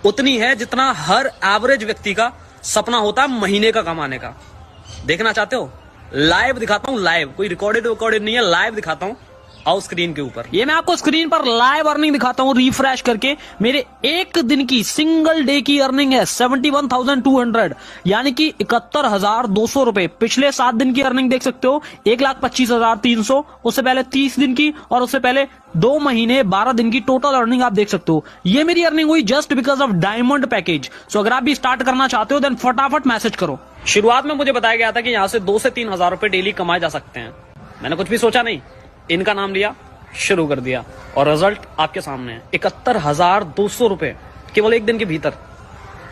उतनी है जितना हर एवरेज व्यक्ति का सपना होता है महीने का कमाने का। देखना चाहते हो? लाइव दिखाता हूं, लाइव, कोई रिकॉर्डेड नहीं है, लाइव दिखाता हूं। आओ स्क्रीन के ऊपर, ये मैं आपको स्क्रीन पर लाइव अर्निंग दिखाता हूं रिफ्रेश करके। मेरे एक दिन की सिंगल डे की अर्निंग है 71,200, यानी कि 71,200 रुपए। पिछले 7 दिन की अर्निंग देख सकते हो, 1,25,300, उससे पहले 30 दिन की, और उससे पहले 2 महीने 12 दिन की टोटल अर्निंग आप देख सकते हो। ये मेरी अर्निंग हुई just because of diamond package. So अगर आप भी स्टार्ट करना चाहते हो देन फटाफट मैसेज करो। शुरुआत में मुझे बताया गया था कि यहाँ से 2 से 3 हजार रुपए डेली कमाए जा सकते हैं। मैंने कुछ भी सोचा नहीं, इनका नाम लिया, शुरू कर दिया, और रिजल्ट आपके सामने है। 71,200 रुपए केवल एक दिन के भीतर।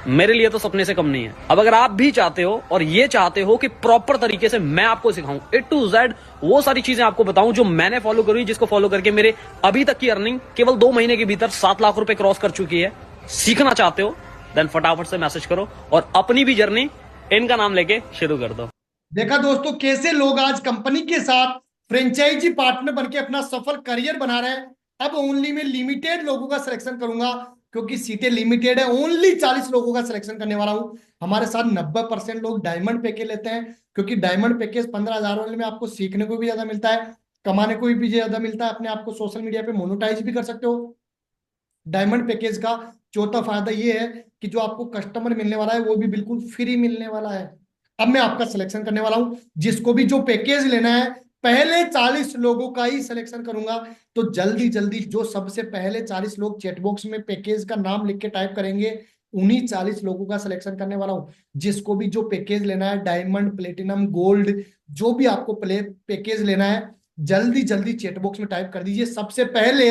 मेरे लिए तो सपने से कम नहीं है। अब अगर आप भी चाहते हो और ये चाहते हो कि प्रॉपर तरीके से मैं आपको सिखाऊं, A to Z वो सारी चीजें आपको बताऊं जो मैंने फॉलो करी, जिसको फॉलो करके मेरे अभी तक की अर्निंग केवल 2 महीने के भीतर 7 लाख रुपए क्रॉस कर चुकी है, सीखना चाहते हो देन फटाफट से मैसेज करो और अपनी भी जर्नी इनका नाम लेके शुरू कर दो। देखा दोस्तों, कैसे लोग आज कंपनी के साथ फ्रेंचाइजी पार्टनर बनके अपना सफल करियर बना रहे हैं। अब ओनली मैं लिमिटेड लोगों का सिलेक्शन करूंगा, क्योंकि सीटें लिमिटेड है, ओनली 40 लोगों का सिलेक्शन करने वाला हूं। हमारे साथ 90% लोग डायमंड पैकेज लेते हैं, क्योंकि डायमंड पैकेज 15,000 वाले में आपको सीखने को भी ज्यादा मिलता है, कमाने को भी ज्यादा मिलता है, अपने आप को सोशल मीडिया पे मोनेटाइज भी कर सकते हो। डायमंड पैकेज का चौथा फायदा ये है कि जो आपको कस्टमर मिलने वाला है वो भी बिल्कुल फ्री मिलने वाला है। अब मैं आपका सिलेक्शन करने वाला हूं, जिसको भी जो पैकेज लेना है, पहले 40 लोगों का ही सिलेक्शन करूंगा। तो जल्दी जल्दी जो सबसे पहले 40 लोग चैट बॉक्स में पैकेज का नाम लिख के टाइप करेंगे, उन्हीं 40 लोगों का सिलेक्शन करने वाला हूं। जिसको भी जो पैकेज लेना है, डायमंड, प्लेटिनम, गोल्ड, जो भी आपको पैकेज लेना है, जल्दी जल्दी चैट बॉक्स में टाइप कर दीजिए। सबसे पहले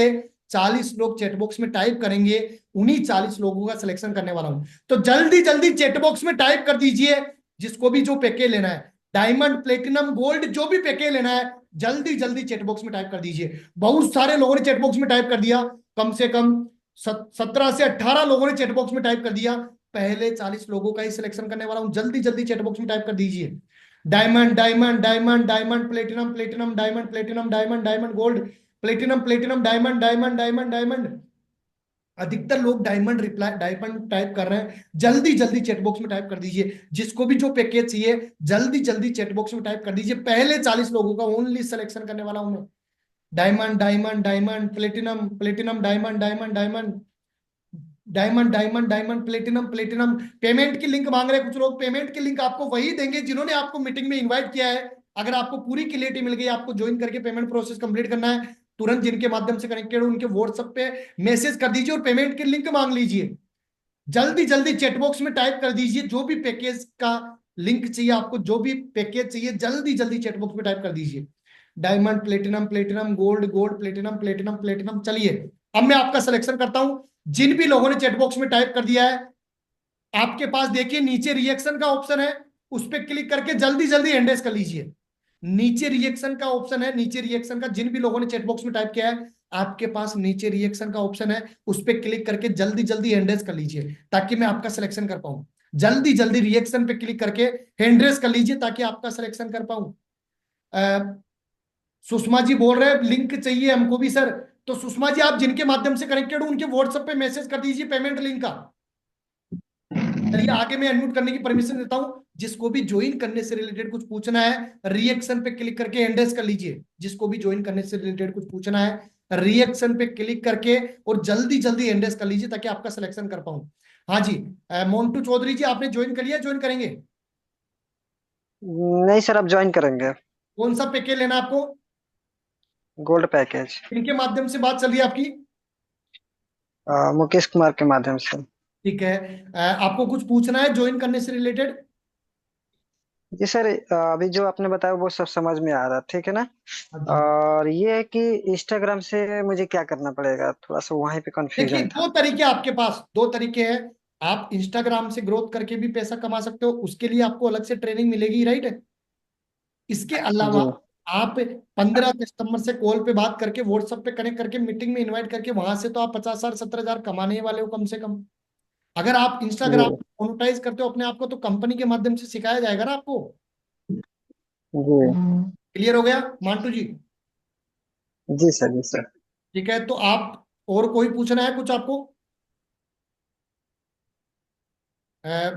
40 लोग चैट बॉक्स में टाइप करेंगे, उन्हीं 40 लोगों का सिलेक्शन करने वाला हूं। तो जल्दी जल्दी चैट बॉक्स में टाइप कर दीजिए, जिसको भी जो पैकेज लेना है, डायमंड, प्लेटिनम, गोल्ड, जो भी पैकेज लेना है, जल्दी जल्दी चैट बॉक्स में टाइप कर दीजिए। बहुत सारे लोगों ने चैट बॉक्स में टाइप कर दिया, कम से कम 17 से 18 लोगों ने चैट बॉक्स में टाइप कर दिया। पहले 40 लोगों का ही सिलेक्शन करने वाला हूं, जल्दी जल्दी चैट बॉक्स में टाइप कर दीजिए। Diamond, diamond, diamond, diamond, platinum, platinum, diamond, platinum, diamond, diamond, gold, platinum, platinum, diamond, diamond, diamond, diamond. अधिकतर लोग डायमंड टाइप कर रहे हैं, जल्दी जल्दी चैट बॉक्स में टाइप कर दीजिए। जिसको भी जो पैकेज चाहिए, जल्दी जल्दी चैट बॉक्स में टाइप कर दीजिए। पहले 40 लोगों का ओनली सिलेक्शन करने वाला हूं मैं। Diamond, diamond, diamond, platinum, platinum, diamond, diamond, diamond, diamond, diamond, diamond, platinum, platinum. Payment की लिंक मांग रहे हैं कुछ लोग, पेमेंट की लिंक आपको वही देंगे जिन्होंने आपको मीटिंग में इन्वाइट किया है। अगर आपको पूरी क्लियरिटी मिल गई, आपको ज्वाइन करके पेमेंट प्रोसेस कंप्लीट करना है, तुरंत जिनके माध्यम से कनेक्टेड हो उनके व्हाट्सएप पे मैसेज कर दीजिए और पेमेंट की लिंक मांग लीजिए। जल्दी जल्दी चैट बॉक्स में टाइप कर दीजिए, जो भी पैकेज का लिंक चाहिए आपको, जो भी पैकेज चाहिए, जल्दी जल्दी चैट बॉक्स में टाइप कर दीजिए। Diamond, platinum, platinum, gold, gold, platinum, platinum, platinum. चलिए अब मैं आपका सिलेक्शन करता हूं। जिन भी लोगों ने चैट बॉक्स में टाइप कर दिया है, आपके पास देखिए नीचे रिएक्शन का ऑप्शन है, उस पर क्लिक करके जल्दी जल्दी एंडेस कर लीजिए। नीचे रिएक्शन का ऑप्शन है, नीचे रिएक्शन का, जिन भी लोगों ने चैट बॉक्स में टाइप किया है, आपके पास नीचे रिएक्शन का ऑप्शन है, उस पर क्लिक करके जल्दी जल्दी हैंड कर लीजिए, ताकि मैं आपका सिलेक्शन कर पाऊं। जल्दी जल्दी रिएक्शन पे क्लिक करके हैंड रेस कर लीजिए, ताकि आपका सिलेक्शन कर पाऊं। सुषमा जी बोल रहे हैं लिंक चाहिए हमको भी सर। तो सुषमा जी, आप जिनके माध्यम से कनेक्टेड हो उनके व्हाट्सएप पे मैसेज कर दीजिए पेमेंट लिंक का। चलिए आगे मैं अनम्यूट करने की परमिशन देता हूं। जिसको भी ज्वाइन करने से रिलेटेड कुछ पूछना है रिएक्शन पे क्लिक करके एंडेस कर लीजिए। जिसको भी ज्वाइन करने से रिलेटेड कुछ पूछना है रिएक्शन पे क्लिक करके और जल्दी जल्दी एंडेस कर लीजिए ताकि आपका सिलेक्शन कर पाऊं। हाँ जी, मोन्टू चौधरी जी आपने ज्वाइन कर लिया, ज्वाइन करेंगे? नहीं सर, अब ज्वाइन करेंगे। कौन सा पैकेज लेना है आपको? Gold package. इनके माध्यम से बात चल रही है आपकी? मुकेश कुमार के माध्यम से। ठीक है। आपको कुछ पूछना है ज्वाइन करने से रिलेटेड? जी सर, अभी जो आपने बताया वो सब समझ में आ रहा, ठीक है ना। और ये है कि इंस्टाग्राम से मुझे क्या करना पड़ेगा, थोड़ा सा वहीं पे देखिए कंफ्यूजन था। दो तरीके आपके पास, दो तरीके हैं। आप इंस्टाग्राम से ग्रोथ करके भी पैसा कमा सकते हो, उसके लिए आपको अलग से ट्रेनिंग मिलेगी, राइट। इसके अलावा जी आप 15 कस्टमर से कॉल पे बात करके व्हाट्सएप पे कनेक्ट करके मीटिंग में इनवाइट करके वहां से तो आप 50,000 70,000 कमाने वाले हो कम से कम। अगर आप इंस्टाग्राम जी मोनेटाइज करते हो अपने आप को तो कंपनी के माध्यम से सिखाया जाएगा ना आपको। जी क्लियर हो गया मांटू जी? जी सर, जी सर। ठीक है, तो आप और कोई पूछना है कुछ आपको?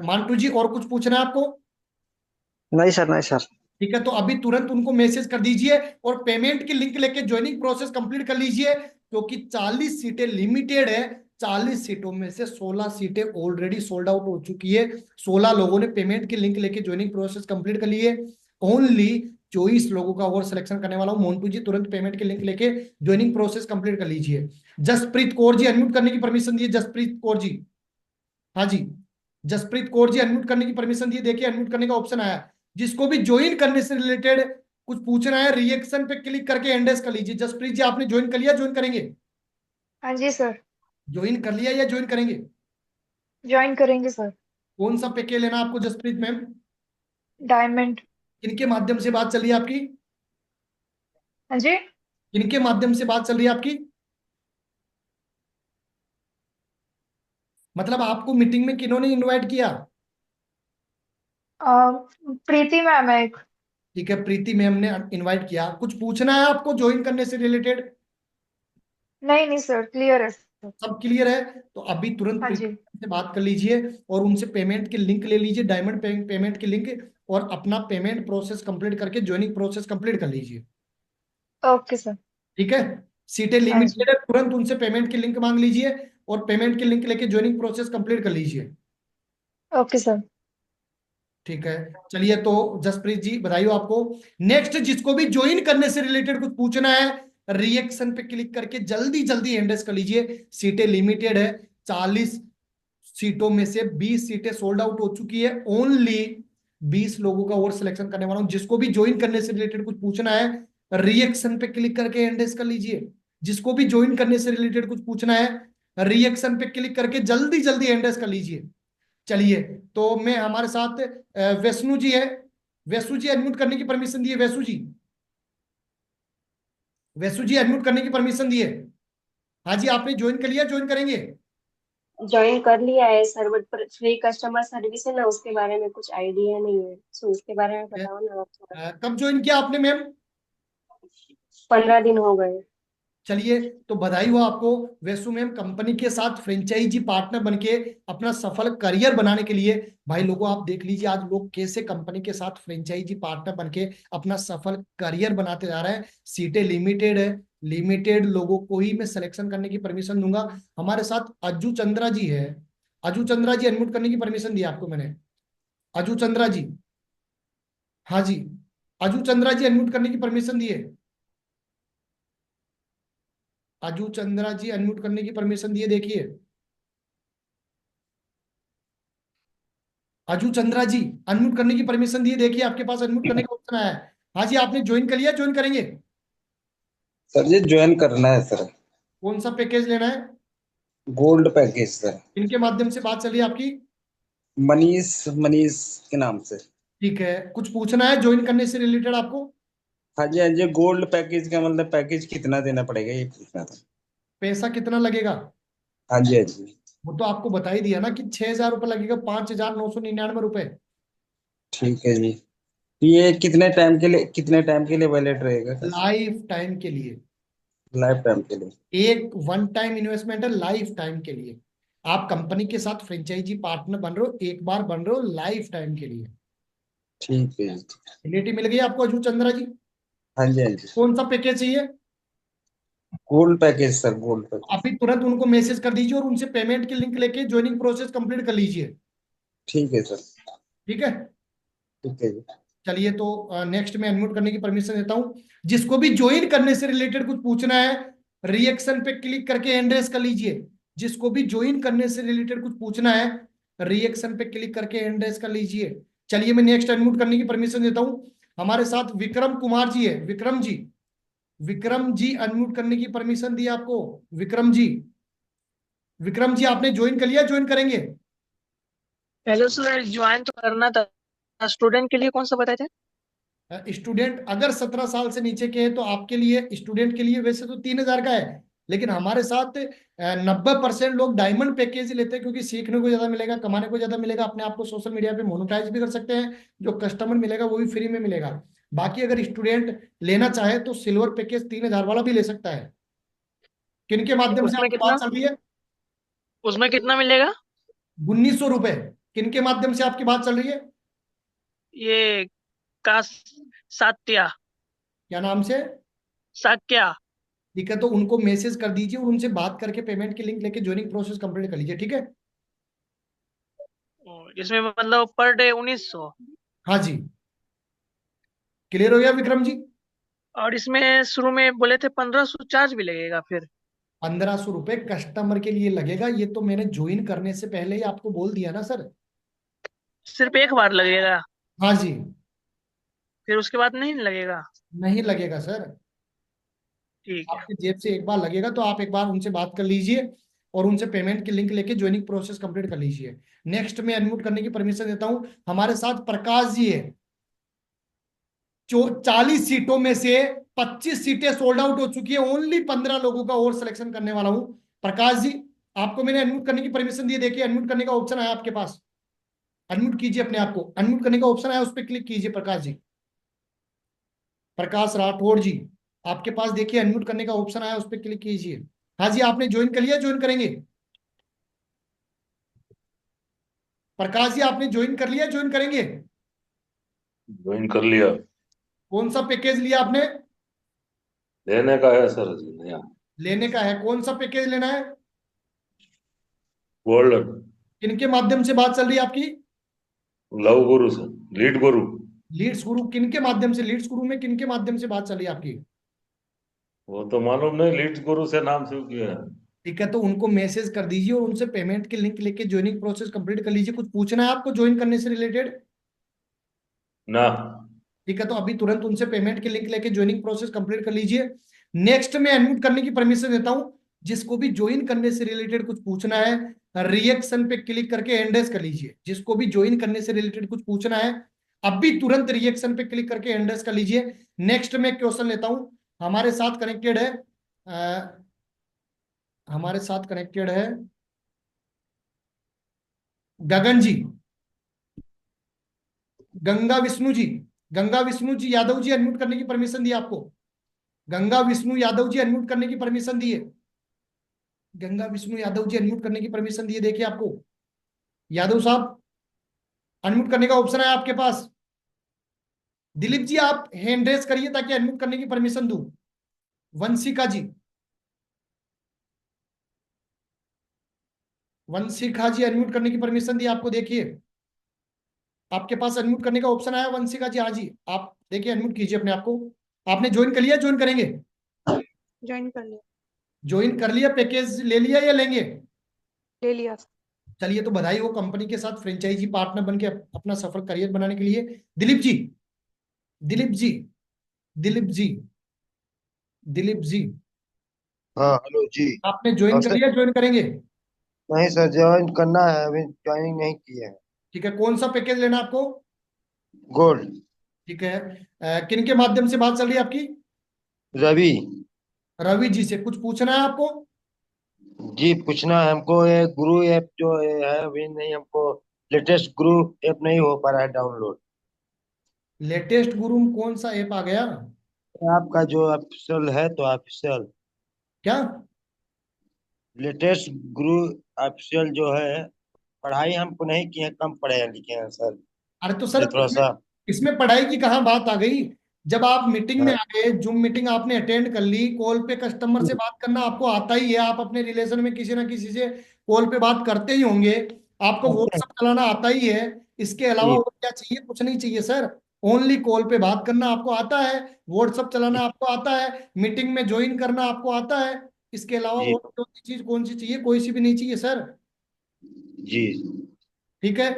मांटू जी और कुछ पूछना है आपको? नहीं सर, नहीं सर। ठीक है, तो अभी तुरंत उनको मैसेज कर दीजिए और पेमेंट की लिंक लेके ज्वाइनिंग प्रोसेस कंप्लीट कर लीजिए, क्योंकि 40 सीटें लिमिटेड है। 40 सीटों में से 16 सीटें ऑलरेडी सोल्ड आउट हो चुकी है। 16 लोगों ने पेमेंट की लिंक लेके ज्वाइनिंग प्रोसेस कंप्लीट कर ली है। ओनली 24 लोगों का और सिलेक्शन करने वाला हूं। मोन्टू जी तुरंत पेमेंट की लिंक लेके ज्वाइनिंग प्रोसेस कंप्लीट कर लीजिए। जसप्रीत कौर जी अनम्यूट करने की परमिशन दिए। जसप्रीत कौर जी, हाँ जी, जसप्रीत कौर जी अनम्यूट करने की परमिशन दिए। देखिए अनम्यूट करने का ऑप्शन आया। जिसको भी ज्वाइन करने से रिलेटेड कुछ पूछना है रिएक्शन पे क्लिक करके एंडेस कर लीजिए। जसप्रीत जी आपने ज्वाइन कर लिया, ज्वाइन करेंगे? हाँ जी सर, ज्वाइन कर लिया या ज्वाइन करेंगे? ज्वाइन करेंगे सर। कौन सा पैकेज लेना आपको जसप्रीत मैम? डायमंड। किनके माध्यम से बात चल रही है आपकी? हाँ जी। किनके माध्यम से बात चल रही है आपकी? मतलब आपको मीटिंग में किन्होंने इनवाइट किया? प्रीति मैम है एक। ठीक है, प्रीति मैम ने इनवाइट किया। कुछ पूछना है आपको ज्वाइन करने से रिलेटेड? नहीं नहीं सर, क्लियर है सर। सब क्लियर है? तो अभी तुरंत हाँ प्रीति जी। से बात कर लीजिए और उनसे पेमेंट की लिंक ले लीजिए, डायमंड पेमेंट की लिंक, और अपना पेमेंट प्रोसेस कंप्लीट करके ज्वाइनिंग प्रोसेस कंप्लीट कर लीजिए। Okay sir. ठीक है, सीटें हाँ जी। लिमिटेड है, तुरंत उनसे पेमेंट की लिंक मांग लीजिए और पेमेंट की लिंक लेके ज्वाइनिंग प्रोसेस कंप्लीट कर लीजिए। Okay sir. ठीक है, चलिए तो जसप्रीत जी बधाई हो आपको। नेक्स्ट जिसको भी ज्वाइन करने से रिलेटेड कुछ पूछना है रिएक्शन पे क्लिक करके जल्दी जल्दी एंडेस कर लीजिए। सीटें लिमिटेड है। 40 सीटों में से 20 सीटें सोल्ड आउट हो चुकी है। ओनली 20 लोगों का और सिलेक्शन करने वाला हूं। जिसको भी ज्वाइन करने से रिलेटेड कुछ पूछना है रिएक्शन पे क्लिक करके एंडेस कर लीजिए। जिसको भी ज्वाइन करने से रिलेटेड कुछ पूछना है रिएक्शन पे क्लिक करके जल्दी जल्दी एंडेस कर लीजिए। चलिए, तो मैं हमारे साथ वैष्णु जी है। वैष्णु जी अनम्यूट करने की परमिशन दिए। वैष्णु जी, वैष्णु जी अनम्यूट करने की परमिशन दिए। हाँ जी, आपने ज्वाइन कर लिया, ज्वाइन करेंगे? ज्वाइन कर लिया है sir, but free customer service है ना, उसके बारे में कुछ आइडिया नहीं है, सो उसके बारे में बताओ ना आप थोड़ा। कब ज्वाइन किया आपने मैम? 15 दिन हो गए। चलिए, तो बधाई हो आपको। वैसु मैम कंपनी के साथ फ्रेंचाइजी पार्टनर बनके अपना सफल करियर बनाने के लिए, भाई लोगों आप देख लीजिए आज लोग कैसे कंपनी के साथ फ्रेंचाइजी पार्टनर बनके अपना सफल करियर बनाते जा रहे हैं। सीटें लिमिटेड है, लिमिटेड लोगों को ही मैं सिलेक्शन करने की परमिशन दूंगा। हमारे साथ अज्जू चंद्रा जी है। अज्जू चंद्रा जी अनम्यूट करने की परमिशन दी आपको मैंने। अज्जू चंद्रा जी, हाँ जी, अज्जू चंद्रा जी अनम्यूट करने की परमिशन दी है। अजू चंद्रा जी अनम्यूट करने की परमिशन दिए, देखिए अजू चंद्रा जी अनम्यूट करने की परमिशन दिए, देखिए आपके पास अनम्यूट करने का ऑप्शन आया है। हाँ जी, आपने ज्वाइन कर लिया, ज्वाइन करेंगे? सर जी ज्वाइन करना है सर। कौन सा पैकेज लेना है? Gold package sir. इनके माध्यम से बात चली आपकी? मनीष, मनीष के नाम से। ठीक है, कुछ पूछना है ज्वाइन करने से रिलेटेड आपको? हाँ जी, हाँ जी, गोल्ड पैकेज का मतलब पैकेज कितना देना पड़ेगा ये पूछना था। पैसा कितना लगेगा? हाँ जी, हाँ जी। वो तो आपको बता ही दिया ना कि 6,000 रुपये लगेगा, 5,999 रुपए। ठीक है जी। ये कितने टाइम के लिए वैलिड रहेगा? लाइफ टाइम के लिए। लाइफ टाइम के लिए। एक वन टाइम इन्वेस्टमेंट है लाइफ टाइम के लिए। आप कंपनी के साथ फ्रेंचाइजी पार्टनर बन रहे हो, एक बार बन रहे हो लाइफ टाइम के लिए। ठीक है। एलिटी मिल गई आपको अजू चंद्रा जी। हाँ जी, हाँ जी। कौन सा पैकेज चाहिए? Gold package sir, gold package. अभी तुरंत उनको मैसेज कर दीजिए और उनसे पेमेंट की लिंक लेके ज्वाइनिंग प्रोसेस कंप्लीट कर लीजिए। ठीक है सर। ठीक है, ठीक है जी। चलिए तो नेक्स्ट में अनम्यूट करने की परमिशन देता हूं। जिसको भी ज्वाइन करने से रिलेटेड कुछ पूछना है, रिएक्शन पे क्लिक करके हैंड रेज कर लीजिए। जिसको भी ज्वाइन करने से रिलेटेड कुछ पूछना है, रिएक्शन पे क्लिक करके हैंड रेज कर लीजिए। चलिए मैं नेक्स्ट अनम्यूट करने की परमिशन देता हूं। हमारे साथ विक्रम कुमार जी है। विक्रम जी, विक्रम जी अनम्यूट करने की परमिशन दी आपको। विक्रम जी, विक्रम जी आपने ज्वाइन कर लिया, ज्वाइन करेंगे? हेलो सर, ज्वाइन तो करना था। स्टूडेंट के लिए कौन सा बताए थे? स्टूडेंट अगर 17 साल से नीचे के हैं तो आपके लिए, स्टूडेंट के लिए वैसे तो 3,000 का है, लेकिन हमारे साथ 90% लोग डायमंड पैकेज लेते हैं, क्योंकि सीखने को ज्यादा मिलेगा, कमाने को ज्यादा मिलेगा, अपने आप को सोशल मीडिया पे मोनेटाइज भी कर सकते हैं, जो कस्टमर मिलेगा वो भी फ्री में मिलेगा। बाकी अगर स्टूडेंट लेना चाहे तो सिल्वर पैकेज 3,000 वाला भी ले सकता है। किन के माध्यम से उसमें आपकी कितना बात चल रही है? उसमें कितना मिलेगा? 1,900 रुपए। किन के माध्यम से आपकी बात चल रही है? ये का सात्या क्या नाम से? साक्या। ठीक है, तो उनको मैसेज कर दीजिए और उनसे बात करके पेमेंट की लिंक लेके ज्वाइनिंग प्रोसेस कंप्लीट कर लीजिए। ठीक है, इसमें मतलब पर डे 1900। हाँ जी, क्लियर हो गया विक्रम जी? और इसमें शुरू में बोले थे 1500 चार्ज भी लगेगा फिर? 1,500 रुपए कस्टमर के लिए लगेगा, ये तो मैंने ज्वाइन करने से पहले ही आपको बोल दिया ना सर। सिर्फ एक बार लगेगा? हाँ जी, फिर उसके बाद नहीं लगेगा? नहीं लगेगा सर। ठीक है। आपकी जेब से एक बार लगेगा, तो आप एक बार उनसे बात कर लीजिए और उनसे पेमेंट की लिंक लेके ज्वाइनिंग प्रोसेस कंप्लीट कर लीजिए। नेक्स्ट में अनम्यूट करने की परमिशन देता हूं। हमारे साथ प्रकाश जी है। 40 सीटों में से 25 सीटें सोल्ड आउट हो चुकी है, ओनली 15 लोगों का और सिलेक्शन करने वाला हूं। प्रकाश जी, आपको मैंने अनम्यूट करने की परमिशन दी। देखिए अनम्यूट करने का ऑप्शन आया आपके पास, अनम्यूट कीजिए अपने आप को। अनम्यूट करने का ऑप्शन आया, उस पर क्लिक कीजिए। प्रकाश जी, प्रकाश राठौड़ जी, आपके पास देखिए अनम्यूट करने का ऑप्शन आया, उस पर क्लिक कीजिए। हाँ जी, आपने ज्वाइन कर लिया, ज्वाइन करेंगे? प्रकाश जी आपने ज्वाइन कर लिया, ज्वाइन करेंगे? ज्वाइन कर लिया। कौन सा पैकेज लिया आपने? लेने का है सर, अभी नया लेने का है। कौन सा पैकेज लेना है? गोल्डन। किनके माध्यम से बात चल रही है आपकी? लव गुरु सर, लीड गुरु। लीड्स गुरु। किनके माध्यम से? लीड्स गुरु में किनके माध्यम से बात चल रही है आपकी? वो तो मालूम नहीं, लीड गुरु से नाम सेव किया है। ठीक है, तो उनको मैसेज कर दीजिए और उनसे पेमेंट की लिंक लेके ज्वाइनिंग प्रोसेस कंप्लीट कर लीजिए। कुछ पूछना है आपको ज्वाइन करने से रिलेटेड? ना। ठीक है, तो अभी तुरंत उनसे पेमेंट की लिंक लेके ज्वाइनिंग प्रोसेस कंप्लीट कर लीजिए। नेक्स्ट में अनम्यूट करने की परमिशन देता हूं। जिसको भी ज्वाइन करने से रिलेटेड कुछ पूछना है, रिएक्शन पे क्लिक करके एंडेस कर लीजिए। जिसको भी ज्वाइन करने से रिलेटेड कुछ पूछना है, अभी तुरंत रिएक्शन पे क्लिक करके एंडेस कर लीजिए। नेक्स्ट में क्वेश्चन लेता हूं। हमारे साथ कनेक्टेड है हमारे साथ कनेक्टेड है गगन जी, गंगा विष्णु जी। गंगा विष्णु जी यादव जी, अनम्यूट करने की परमिशन दी आपको। गंगा विष्णु यादव जी अनम्यूट करने की परमिशन दी है। गंगा विष्णु यादव जी अनम्यूट करने की परमिशन दी है, देखिए आपको। यादव साहब, अनम्यूट करने का ऑप्शन है आपके पास। दिलीप जी आप हैंड रेस करिए ताकि अनम्यूट करने की परमिशन दूं। वंशिका जी, वंशिका जी अनम्यूट करने की परमिशन दी आपको, देखिए आपके पास अनम्यूट करने का ऑप्शन आया। वंशिका जी, हाँ जी, आप देखिए अनम्यूट कीजिए अपने आप को। आपने ज्वाइन कर लिया, ज्वाइन करेंगे? ज्वाइन कर लिया। ज्वाइन कर लिया, पैकेज ले लिया या लेंगे? ले लिया। चलिए, तो बधाई हो कंपनी के साथ फ्रेंचाइजी पार्टनर बन के अपना सफल करियर बनाने के लिए। दिलीप जी, दिलीप जी, दिलीप जी, दिलीप जी, हाँ हेलो जी। आपने ज्वाइन कर सर, लिया, ज्वाइन करेंगे? नहीं सर, ज्वाइन करना है, अभी ज्वाइनिंग नहीं की है। ठीक है, कौन सा पैकेज लेना आपको? गोल्ड। ठीक है, किन के माध्यम से बात चल रही है आपकी? रवि रवि जी से कुछ पूछना है आपको? जी, पूछना है हमको। ये गुरु ऐप जो है अभी नहीं, हमको लेटेस्ट गुरु ऐप नहीं हो पा रहा है डाउनलोड। लेटेस्ट गुरु में कौन सा ऐप आ गया? आपका जो ऑफिशियल है तो ऑफिशियल। क्या? लेटेस्ट गुरु ऑफिशियल जो है, पढ़ाई हमको नहीं किए, कम पढ़े लिखे हैं सर। अरे तो ये सर थोड़ा सा इसमें पढ़ाई की कहाँ बात आ गई? जब आप मीटिंग में हाँ, आ गए, जूम मीटिंग आपने अटेंड कर ली, कॉल पे कस्टमर से बात करना आपको आता ही है, आप अपने रिलेशन में किसी ना किसी से कॉल पे बात करते ही होंगे, आपको व्हाट्सएप चलाना आता ही है, इसके अलावा जी और क्या चाहिए? कुछ नहीं चाहिए सर। ओनली कॉल पे बात करना आपको आता है, व्हाट्सएप चलाना आपको आता है, मीटिंग में ज्वाइन करना आपको आता है, इसके अलावा जी और चौथी चीज कौन सी चाहिए? कोई सी भी नहीं चाहिए सर। जी। ठीक है,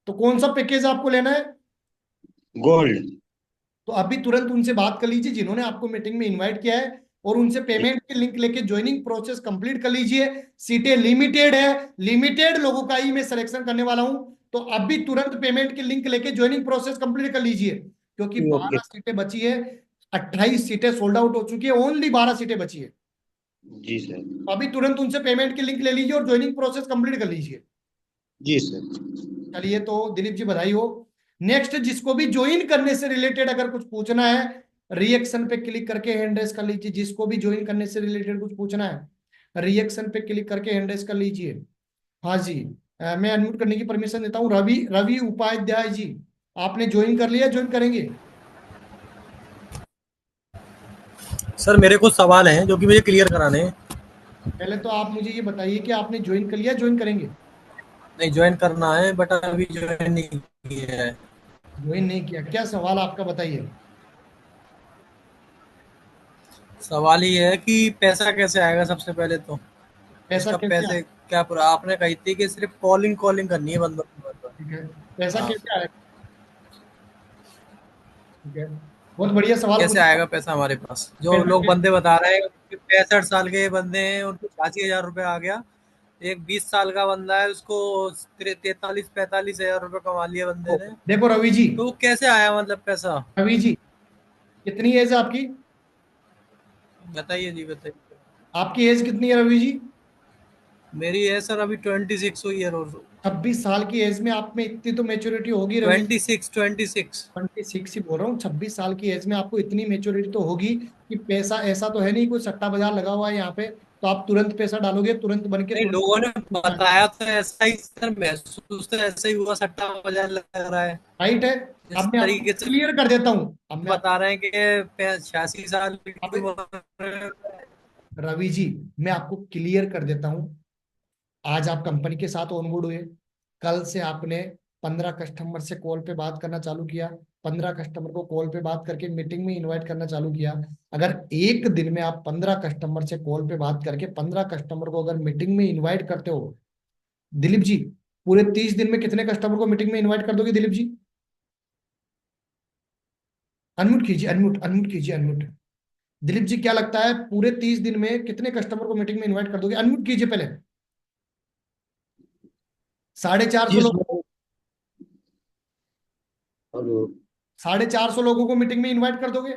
तो कौन सा पैकेज आपको लेना है? गोल्ड। तो अभी तुरंत उनसे बात कर लीजिए जिन्होंने आपको मीटिंग में इनवाइट किया है, और उनसे पेमेंट की लिंक लेके ज्वाइनिंग प्रोसेस कंप्लीट कर लीजिए। सीटें लिमिटेड है, लिमिटेड लोगों का ही मैं सिलेक्शन करने वाला हूं, तो अभी तुरंत पेमेंट की लिंक लेके ज्वाइनिंग प्रोसेस कंप्लीट कर लीजिए, क्योंकि ओके 12 सीटें बची है। 28 सीटें सोल्ड आउट हो चुकी है, ओनली 12 सीटें बची है। जी सर। तो अभी तुरंत उनसे पेमेंट की लिंक ले लीजिए और ज्वाइनिंग प्रोसेस कंप्लीट कर लीजिए। जी सर। चलिए, तो दिलीप जी बधाई हो। नेक्स्ट, जिसको भी ज्वाइन करने से रिलेटेड अगर कुछ पूछना है, रिएक्शन पे क्लिक करके हैंड रेस कर लीजिए। जिसको भी ज्वाइन करने से रिलेटेड कुछ पूछना है, रिएक्शन पे क्लिक करके हैंड रेस कर लीजिए। हाँ जी, मैं अनम्यूट करने की परमिशन देता हूँ। रवि रवि उपाध्याय जी, आपने ज्वाइन कर लिया? ज्वाइन करेंगे? सर मेरे कुछ सवाल हैं जो कि मुझे क्लियर कराने हैं। पहले तो आप मुझे ये बताइए कि आपने ज्वाइन कर लिया, ज्वाइन करेंगे? नहीं, ज्वाइन करना है बट अभी ज्वाइन नहीं किया है। ज्वाइन नहीं किया? क्या सवाल आपका, बताइए। सवाल ये है कि पैसा कैसे आएगा सबसे पहले तो। पैसा इसका कैसे पैसे क्या पूरा आपने कही थी कि सिर्फ कॉलिंग कॉलिंग करनी है बंदों को। ठीक है, पैसा हाँ, कैसे आएगा? ठीक है, बहुत बढ़िया सवाल कैसे पूछा। आएगा पैसा हमारे पास? जो पैसा लोग कैसे? बंदे बता रहे हैं कि 65 साल के बंदे हैं उनको 86,000 रुपये आ गया। एक 20 साल का बंदा है उसको 43-45,000 रुपये कमा लिया बंदे ने। देखो रवि जी, तो कैसे आया मतलब पैसा? रवि जी, कितनी एज है आपकी? बताइए जी, बताइए। आपकी एज कितनी है रवि जी? मेरी है सर अभी 26 हुई है रोज। 26 साल की एज में आप में इतनी तो मेच्योरिटी होगी रवि जी। 26 26 ही बोल रहा हूँ, 26 साल की एज में आपको इतनी मेच्योरिटी तो होगी कि पैसा ऐसा तो है नहीं कोई सट्टा बाजार लगा हुआ है यहाँ पे, तो आप तुरंत पैसा डालोगे, तुरंत बन के नहीं, तुरंत। लोगों ने बताया तो ऐसा ही सर, महसूस तो ऐसा ही हुआ, सट्टा बाजार लग रहा है राइट है। इस अब मैं आपको तरीके से। क्लियर कर देता हूँ, अब मैं बता रहे हैं कि 86 साल की अब उम्र। रवि जी, मैं आपको क्लियर कर देता हूँ। आज आप कंपनी के साथ ऑनबोर्ड हुए, कल से आपने 15 कस्टमर से कॉल पे बात करना चालू किया, 15 कस्टमर को कॉल पे बात करके मीटिंग में इनवाइट करना चालू किया। अगर एक दिन में आप 15 कस्टमर से कॉल पे बात करके 15 कस्टमर को अगर मीटिंग में इनवाइट करते हो, दिलीप जी, पूरे 30 दिन में कितने कस्टमर को मीटिंग में इनवाइट कर दोगे दिलीप जी? अनम्यूट कीजिए, अनम्यूट अनम्यूट कीजिए, अनम्यूट। दिलीप जी, क्या लगता है पूरे 30 दिन में कितने कस्टमर को मीटिंग में इनवाइट कर दोगे? अनम्यूट कीजिए पहले। 450 लोग, हेलो। 450 लोगों को मीटिंग में इनवाइट कर दोगे?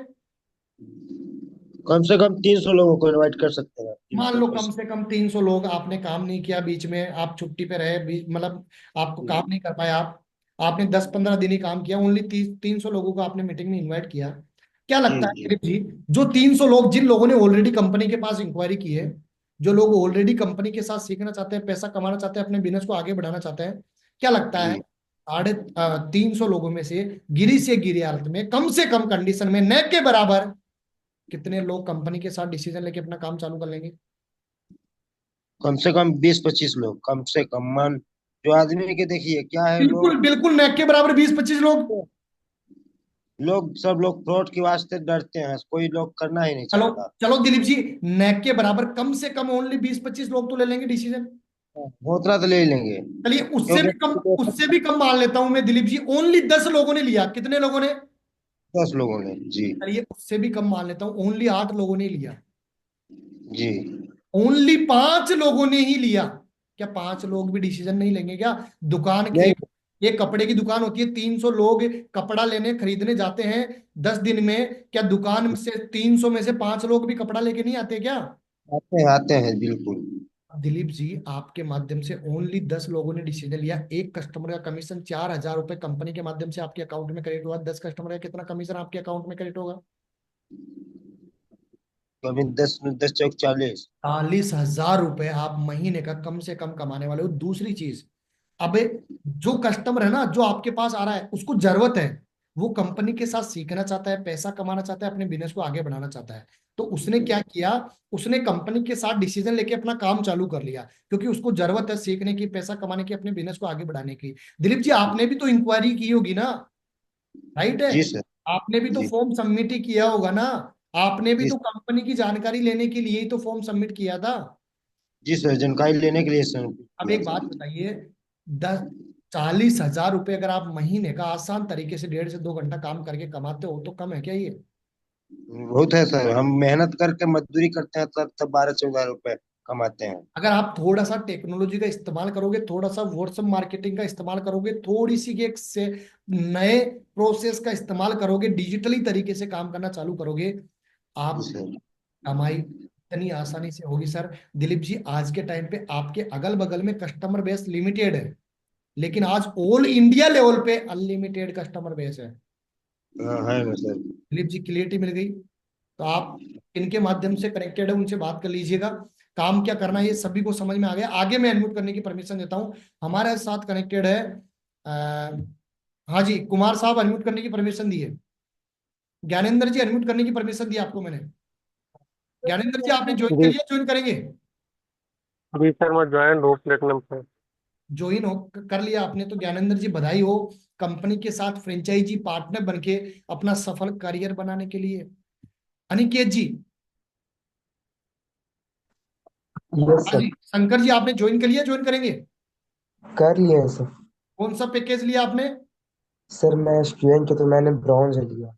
कम से कम 300 लोगों को इनवाइट कर सकते हैं। मान 300 लो कर कम से कम 300 लोग, आपने काम नहीं किया, बीच में आप छुट्टी पे रहे, मतलब आपको काम नहीं कर पाए आप, आपने 10-15 दिन ही काम किया, ओनली 300 लोगों को आपने मीटिंग में इनवाइट किया। क्या लगता है जी दिलीप जी, जो 300 लोग, जिन लोगों ने ऑलरेडी कंपनी के पास इंक्वायरी की है, जो लोग ऑलरेडी कंपनी के साथ सीखना चाहते हैं, पैसा कमाना चाहते हैं, अपने बिजनेस को आगे बढ़ाना चाहते हैं, क्या लगता है जी। 350 लोगों में से गिरी से गिरी हालत में, कम से कम कंडीशन में, न के बराबर, कितने लोग कंपनी के साथ डिसीजन लेके अपना काम चालू कर लेंगे? कम से कम 20-25 लोग, कम से कम। मान जो आदमी के देखिए क्या है, बिल्कुल लोग बिल्कुल, नेक के बराबर 20-25 लोग। सब लोग फ्रॉड के वास्ते डरते हैं, कोई लोग करना ही नहीं चलो चाहता। चलो दिलीप जी, नेक के बराबर कम से कम ओनली 20-25 लोग तो ले लेंगे डिसीजन। उतना तो ले ही लेंगे, चलिए, क्योंकि उससे भी कम मान लेता हूं मैं दिलीप जी, ओनली 10 लोगों ने लिया। कितने लोगों ने? 10 लोगों ने। जी चलिए, उससे भी कम मान लेता हूं, ओनली 8 लोगों ने लिया। जी। ओनली 5 लोगों ने ही लिया। क्या 5 लोग भी डिसीजन नहीं लेंगे क्या? दुकान नहीं, एक कपड़े की दुकान होती है, 300 लोग कपड़ा लेने खरीदने जाते हैं 10 दिन में, क्या दुकान से 300 में से 5 लोग भी कपड़ा लेके नहीं आते क्या? आते हैं बिल्कुल। दिलीप जी, आपके माध्यम से ओनली 10 लोगों ने डिसीजन लिया, एक कस्टमर का कमीशन 4,000 रुपए कंपनी के माध्यम से आपके अकाउंट में क्रेडिट हुआ, 10 कस्टमर का कितना कमीशन आपके अकाउंट में क्रेडिट होगा? कभी 10 चौक 40। 40,000 रुपए आप महीने का कम से कम कमाने वाले हो। दूसरी चीज, अबे जो कस्टमर है ना, जो आपके पास आ रहा है, उसको जरूरत है, वो कंपनी के साथ सीखना चाहता है, पैसा कमाना चाहता है, अपने बिजनेस को आगे बढ़ाना चाहता है। तो उसने क्या किया, उसने कंपनी के साथ डिसीजन लेके अपना काम चालू कर लिया, क्योंकि उसको जरूरत है सीखने की, पैसा कमाने की, अपने बिजनेस को आगे बढ़ाने की। दिलीप जी, आपने भी तो इंक्वायरी की होगी ना, राइट है? जी सर। आपने भी तो जी फॉर्म सबमिट ही किया होगा ना, आपने भी जी तो कंपनी की जानकारी लेने के लिए ही तो फॉर्म सबमिट किया था। जी सर, जानकारी लेने के लिए सर अब किया एक बात था। बताइए, 40,000 रुपए अगर आप महीने का आसान तरीके से 1.5 से 2 घंटा काम करके कमाते हो, तो कम है क्या ये? बहुत है सर, हम मेहनत करके मजदूरी करते हैं तब तब 12-14 रुपए कमाते हैं। अगर आप थोड़ा सा टेक्नोलॉजी का इस्तेमाल करोगे, थोड़ा सा व्हाट्सएप मार्केटिंग का इस्तेमाल करोगे, थोड़ी सी एक से नए प्रोसेस का इस्तेमाल करोगे, डिजिटली तरीके से काम करना चालू करोगे, जी आप सर। कमाई इतनी आसानी से होगी सर। दिलीप जी, आज के टाइम पे आपके अगल बगल में कस्टमर बेस लिमिटेड है, लेकिन आज ऑल इंडिया लेवल पे अनलिमिटेड कस्टमर बेस है। हाँ है ना सर। दिलीप जी, क्लियरिटी मिल गई? तो आप इनके माध्यम से कनेक्टेड है, उनसे बात कर लीजिएगा। काम क्या करना है ये सभी को समझ में आ गया। आगे मैं अनम्यूट करने की परमिशन देता हूँ। हमारे साथ कनेक्टेड है हाँ जी, कुमार साहब, अनम्यूट करने की परमिशन दी है। ज्ञानेंद्र जी, अनम्यूट करने की परमिशन दी आपको मैंने। ज्ञानेंद्र जी, आपने ज्वाइन कर जी लिया? ज्वाइन करेंगे? जी सर, मैं ज्वाइन हूँ प्लेटिनम पे। ज्वाइन हो कर लिया आपने, तो ज्ञानेंद्र जी बधाई हो, कंपनी के साथ फ्रेंचाइजी पार्टनर बनके अपना सफल करियर बनाने के लिए। अनिकेत जी, यस हाँ सर। जी, शंकर जी, आपने ज्वाइन कर लिया? ज्वाइन करेंगे? कर लिया है सर। कौन सा पैकेज लिया आपने? सर मैं स्टूडेंट तो मैंने ब्रॉन्ज लिया।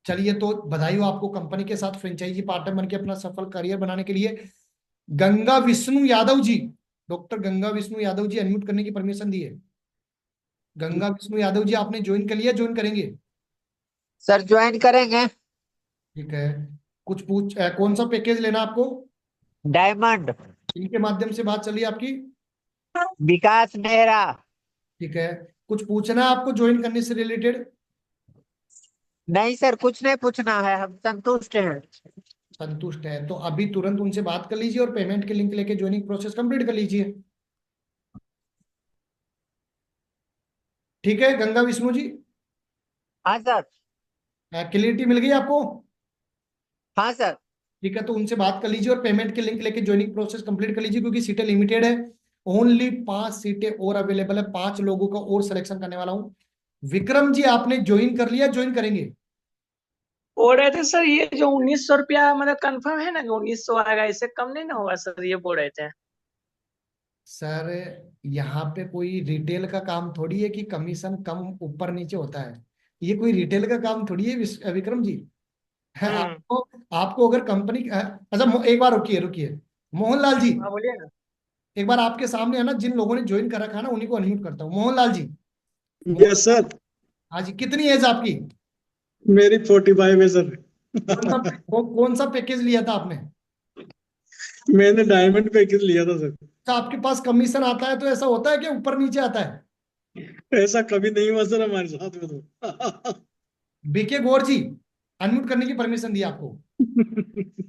चलिए, तो बधाई हो आपको, कंपनी के साथ फ्रेंचाइजी पार्टनर बनके अपना सफल करियर बनाने के लिए। गंगा विष्णु यादव जी, डॉक्टर गंगा विष्णु यादव जी, अनम्यूट करने की परमिशन दी है। गंगा विष्णु यादव जी, आपने ज्वाइन कर लिया? ज्वाइन करेंगे? सर ज्वाइन करेंगे। ठीक है। कुछ कौन सा पैकेज लेना आपको? डायमंड। इनके माध्यम से बात चली आपकी? विकास मेहरा। ठीक है। कुछ पूछना है आपको ज्वाइन करने से रिलेटेड? नहीं सर, कुछ नहीं पूछना है, हम संतुष्ट हैं। संतुष्ट है तो अभी तुरंत उनसे बात कर लीजिए और पेमेंट के लिंक लेके ज्वाइनिंग प्रोसेस कंप्लीट कर लीजिए। ठीक है गंगा विष्णु जी? हाँ सर। क्लियरिटी मिल गई आपको? हाँ सर। ठीक है, तो उनसे बात कर लीजिए और पेमेंट के लिंक लेके ज्वाइनिंग प्रोसेस कंप्लीट कर लीजिए, क्योंकि सीटें लिमिटेड है। ओनली 5 सीटें और अवेलेबल है, 5 लोगों का और सिलेक्शन करने वाला हूँ। विक्रम जी, आपने ज्वाइन कर लिया? ज्वाइन करेंगे? बोल रहे थे सर, ये जो 1900 रुपया मतलब कंफर्म है ना कि 1900 आएगा, इससे कम नहीं ना होगा सर, ये बोल रहे थे। सर, यहाँ पे कोई रिटेल का काम थोड़ी है कि कमीशन कम ऊपर नीचे होता है। ये कोई रिटेल का काम थोड़ी है विक्रम जी। है आपको आपको अगर कंपनी अच्छा, एक बार रुकिए रुकिए, मोहनलाल जी, हाँ बोलिए ना। एक बार आपके सामने है ना, जिन लोगों ने ज्वाइन कर रखा है ना, उन्हीं को अनम्यूट करता हूँ। मोहनलाल जी। Yes sir. हाँ जी, कितनी एज आपकी? मेरी 45 है सर। कौन सा पैकेज लिया था आपने? मैंने डायमंड पैकेज लिया था सर। तो आपके पास कमीशन आता है तो ऐसा होता है कि ऊपर नीचे आता है? ऐसा कभी नहीं हुआ सर हमारे साथ में तो। बीके गौर जी, अनम्यूट करने की परमिशन दी आपको।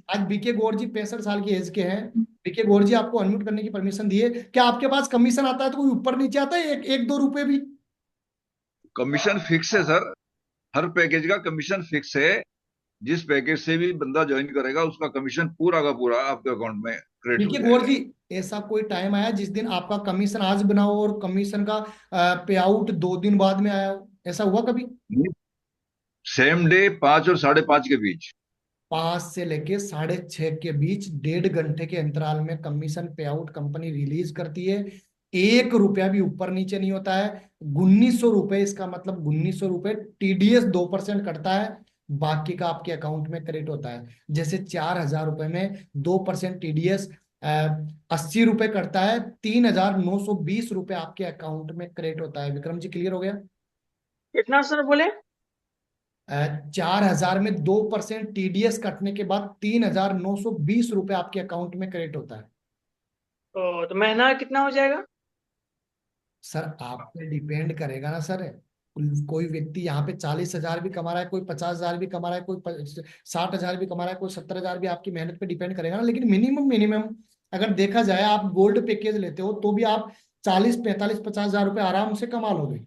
आज बीके गौर जी 65 साल की एज के हैं। बीके गौर जी, आपको अनम्यूट करने की परमिशन दी है। क्या आपके पास कमीशन आता है तो कोई ऊपर नीचे आता है, एक दो रुपए भी? कमीशन फिक्स है सर, हर पैकेज का कमीशन फिक्स है। जिस पैकेज से भी बंदा ज्वाइन करेगा उसका कमीशन पूरा का पूरा आपके अकाउंट में क्रेडिट हो देखिए गौर जाएगा। जी, ऐसा कोई टाइम आया जिस दिन आपका कमीशन आज बना हो और कमीशन का पे आउट 2 दिन बाद में आया हो? ऐसा हुआ कभी? सेम डे 5 और 5:30 के बीच। 5 से लेके 6:30 के बीच 1.5 घंटे के अंतराल में कमीशन पे आउट कंपनी रिलीज करती है। 1 रुपया भी ऊपर नीचे नहीं होता है। 1900 रुपए, इसका मतलब 1900 रुपए टीडीएस 2% कटता है, बाकी का आपके अकाउंट में क्रेडिट होता है। जैसे 4,000 रुपए में 2% टीडीएस 80 रुपए कटता है, 3,920 रुपए आपके अकाउंट में क्रेडिट होता है। विक्रम जी, क्लियर हो गया? कितना सर बोले? 4,000 में 2% टीडीएस कटने के बाद 3,920 रुपए आपके अकाउंट में क्रेडिट होता है। तो महीना कितना हो जाएगा? सर, आप पे डिपेंड करेगा ना सर। कोई व्यक्ति यहाँ पे 40,000 भी कमा रहा है, कोई 50,000 भी कमा रहा है, कोई 60,000 भी कमा रहा है, कोई 70,000 भी, आपकी मेहनत पे डिपेंड करेगा ना। लेकिन मिनिमम अगर देखा जाए, आप गोल्ड पैकेज लेते हो तो भी आप 40, 45, 50,000 रुपए आराम से कमा लोगे।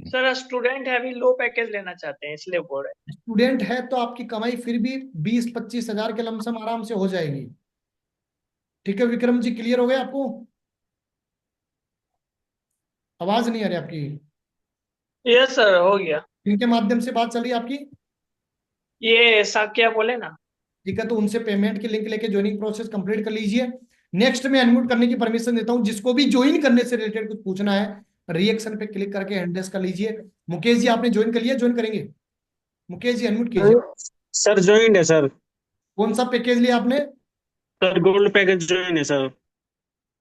सर स्टूडेंट है, अभी लो पैकेज लेना चाहते हैं इसलिए बोल रहे हैं। स्टूडेंट है तो आपकी कमाई फिर भी 20, 25 हजार के लमसम आराम से हो जाएगी। ठीक है विक्रम जी, क्लियर हो गया आपको? आवाज नहीं आ रही आपकी। यस सर, हो गया। इनके माध्यम से बात चल रही है आपकी? ये साक्या बोले ना। ठीक है, तो उनसे पेमेंट की लिंक लेके ज्वाइनिंग प्रोसेस कंप्लीट कर लीजिए। नेक्स्ट में अनम्यूट करने की परमिशन देता हूं। जिसको भी ज्वाइन करने से रिलेटेड कुछ पूछना है, रिएक्शन पे क्लिक करके हैंड रेस कर लीजिए। मुकेश जी आपने ज्वाइन कर लिया? ज्वाइन करेंगे? मुकेश जी अनम्यूट कीजिए। सर ज्वाइन है सर। कौन सा पैकेज लिया आपने? सर गोल्ड पैकेज ज्वाइन है सर।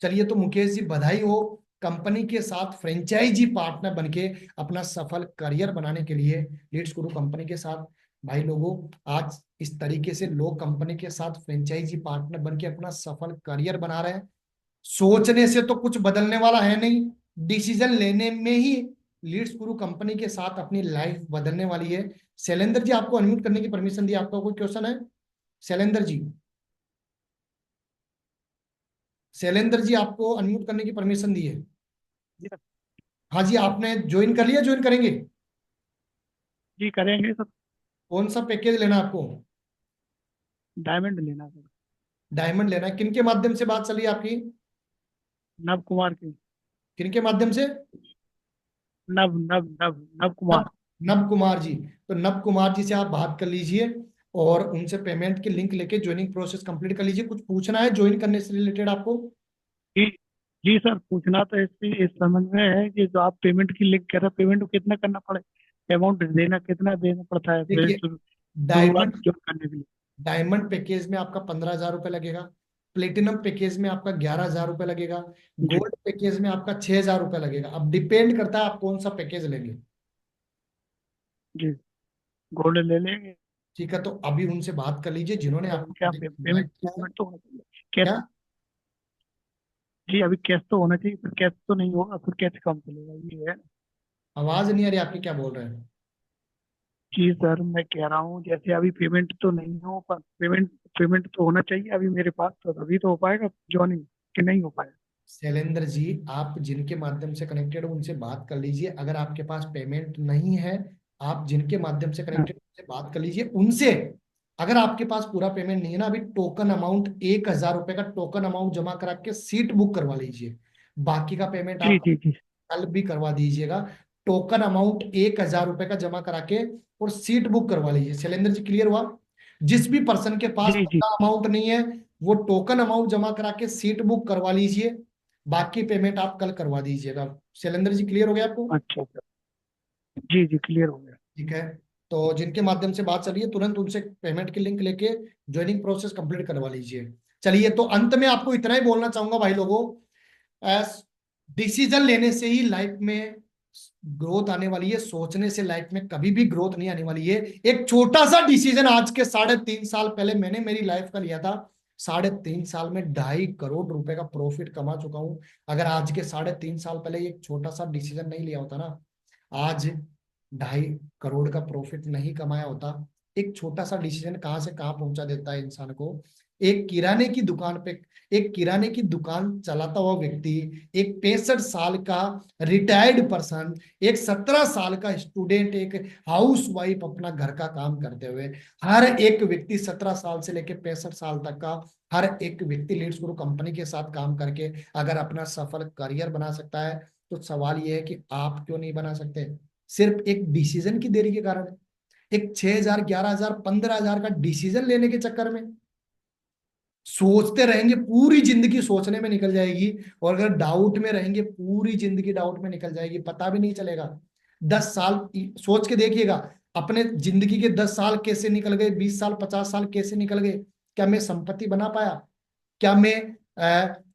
चलिए, तो मुकेश जी बधाई हो। कंपनी के साथ फ्रेंचाइजी पार्टनर बनके अपना सफल करियर बनाने के लिए लीड्स गुरु कंपनी के साथ, भाई लोगों, आज इस तरीके से लोग कंपनी के साथ फ्रेंचाइजी पार्टनर बनके अपना सफल करियर बना रहे हैं। सोचने से तो कुछ बदलने वाला है नहीं, डिसीजन लेने में ही लीड्स गुरु कंपनी के साथ अपनी लाइफ बदलने वाली है। शैलेंद्र जी आपको अनम्यूट करने की परमिशन दी। आपका कोई क्वेश्चन है शैलेंद्र जी? शैलेंद्र जी आपको अनम्यूट करने की परमिशन दी है। हाँ जी, आपने ज्वाइन कर लिया? ज्वाइन करेंगे? जी करेंगे सर। कौन सा पैकेज लेना है आपको? डायमंड लेना सर। डायमंड लेना है। किनके माध्यम से बात चली आपकी? नव कुमार की। किनके माध्यम से? नव नव नव नव कुमार। नव कुमार जी। तो नव कुमार जी से आप बात कर लीजिए और उनसे पेमेंट की लिंक लेके ज्वाइनिंग प्रोसेस कंप्लीट कर लीजिए। कुछ पूछना है ज्वाइन करने से रिलेटेड आपको? जी जी सर, पूछना तो इस समझ में है कि जो आप पेमेंट की लिंक कर रहे हैं, पेमेंट को कितना करना पड़े, अमाउंट देना कितना देना पड़ता है देखिए, शुरुआत जो करने के लिए? डायमंड पैकेज में आपका 15,000 रुपये लगेगा। प्लेटिनम पैकेज में आपका 11,000 रुपये लगेगा। गोल्ड पैकेज में आपका 6,000 रुपये लगेगा। अब डिपेंड करता है आप कौन सा पैकेज लेंगे। जी गोल्ड ले लेंगे। ठीक है, तो अभी उनसे बात कर लीजिए जिन्होंने आपको क्या invite पेमेंट किया है। पेमेंट तो होना चाहिए कैश। क्या? जी अभी कैश तो होना चाहिए, फिर कैश तो नहीं होगा, फिर कैसे काम चलेगा, ये है। आवाज नहीं आ रही आपकी, क्या बोल रहे हैं? जी सर, मैं कह रहा हूँ जैसे अभी पेमेंट तो नहीं हो, पर पेमेंट पेमेंट तो होना चाहिए अभी मेरे पास, तो अभी तो हो पाएगा जॉइनिंग कि नहीं हो पाएगा? शैलेंद्र जी, आप जिनके माध्यम से कनेक्टेड हो उनसे बात कर लीजिए। अगर आपके पास पेमेंट नहीं है, आप जिनके माध्यम से कनेक्टेड उनसे बात कर लीजिए। उनसे अगर आपके पास पूरा पेमेंट नहीं है ना, अभी टोकन अमाउंट 1,000 रुपए का टोकन अमाउंट जमा करा के सीट बुक करवा लीजिए। बाकी का पेमेंट जी आप जी जी कल भी करवा दीजिएगा। टोकन अमाउंट 1,000 रुपए का जमा करा के और सीट बुक करवा लीजिए। शैलेंद्र जी क्लियर हुआ? जिस भी पर्सन के पास जी जी पूरा अमाउंट नहीं है, वो टोकन अमाउंट जमा करा के सीट बुक करवा लीजिए। बाकी पेमेंट आप कल करवा दीजिएगा। शैलेंद्र जी क्लियर हो गया आपको? अच्छा अच्छा, जी जी क्लियर हो गया। ठीक है, तो जिनके माध्यम से बात चल रही है तुरंत उनसे पेमेंट की लिंक लेके ज्वाइनिंग प्रोसेस कंप्लीट करवा लीजिए। चलिए, तो अंत में आपको इतना ही बोलना चाहूंगा भाई लोगों, डिसीजन लेने से ही लाइफ में ग्रोथ आने वाली है। सोचने से लाइफ में कभी भी ग्रोथ नहीं आने वाली है। एक छोटा सा डिसीजन आज के 3.5 साल पहले मैंने मेरी लाइफ का लिया था। 3.5 साल में 2.5 करोड़ रुपए का प्रॉफिट कमा चुका हूं। अगर आज के 3.5 साल पहले एक छोटा सा डिसीजन नहीं लिया होता ना, आज 2.5 करोड़ का प्रॉफिट नहीं कमाया होता। एक छोटा सा डिसीजन कहाँ से कहाँ पहुंचा देता है इंसान को। एक किराने की दुकान पे, एक किराने की दुकान चलाता हुआ व्यक्ति, एक 65 साल का रिटायर्ड पर्सन, एक 17 साल का स्टूडेंट, एक हाउस वाइफ अपना घर का काम करते हुए, हर एक व्यक्ति 17 साल से लेकर 65 साल तक का हर एक व्यक्ति लीड्स गुरु कंपनी के साथ काम करके अगर अपना सफल करियर बना सकता है, तो सवाल यह है कि आप क्यों नहीं बना सकते? सिर्फ एक डिसीजन की देरी के कारण, एक 6,000, 11,000, 15,000 का डिसीजन लेने के चक्कर में सोचते रहेंगे, पूरी जिंदगी सोचने में निकल जाएगी। और अगर डाउट में रहेंगे, पूरी जिंदगी डाउट में निकल जाएगी, पता भी नहीं चलेगा। 10 साल सोच के देखिएगा, अपने जिंदगी के 10 साल कैसे निकल गए, 20 साल, 50 साल कैसे निकल गए। क्या मैं संपत्ति बना पाया? क्या मैं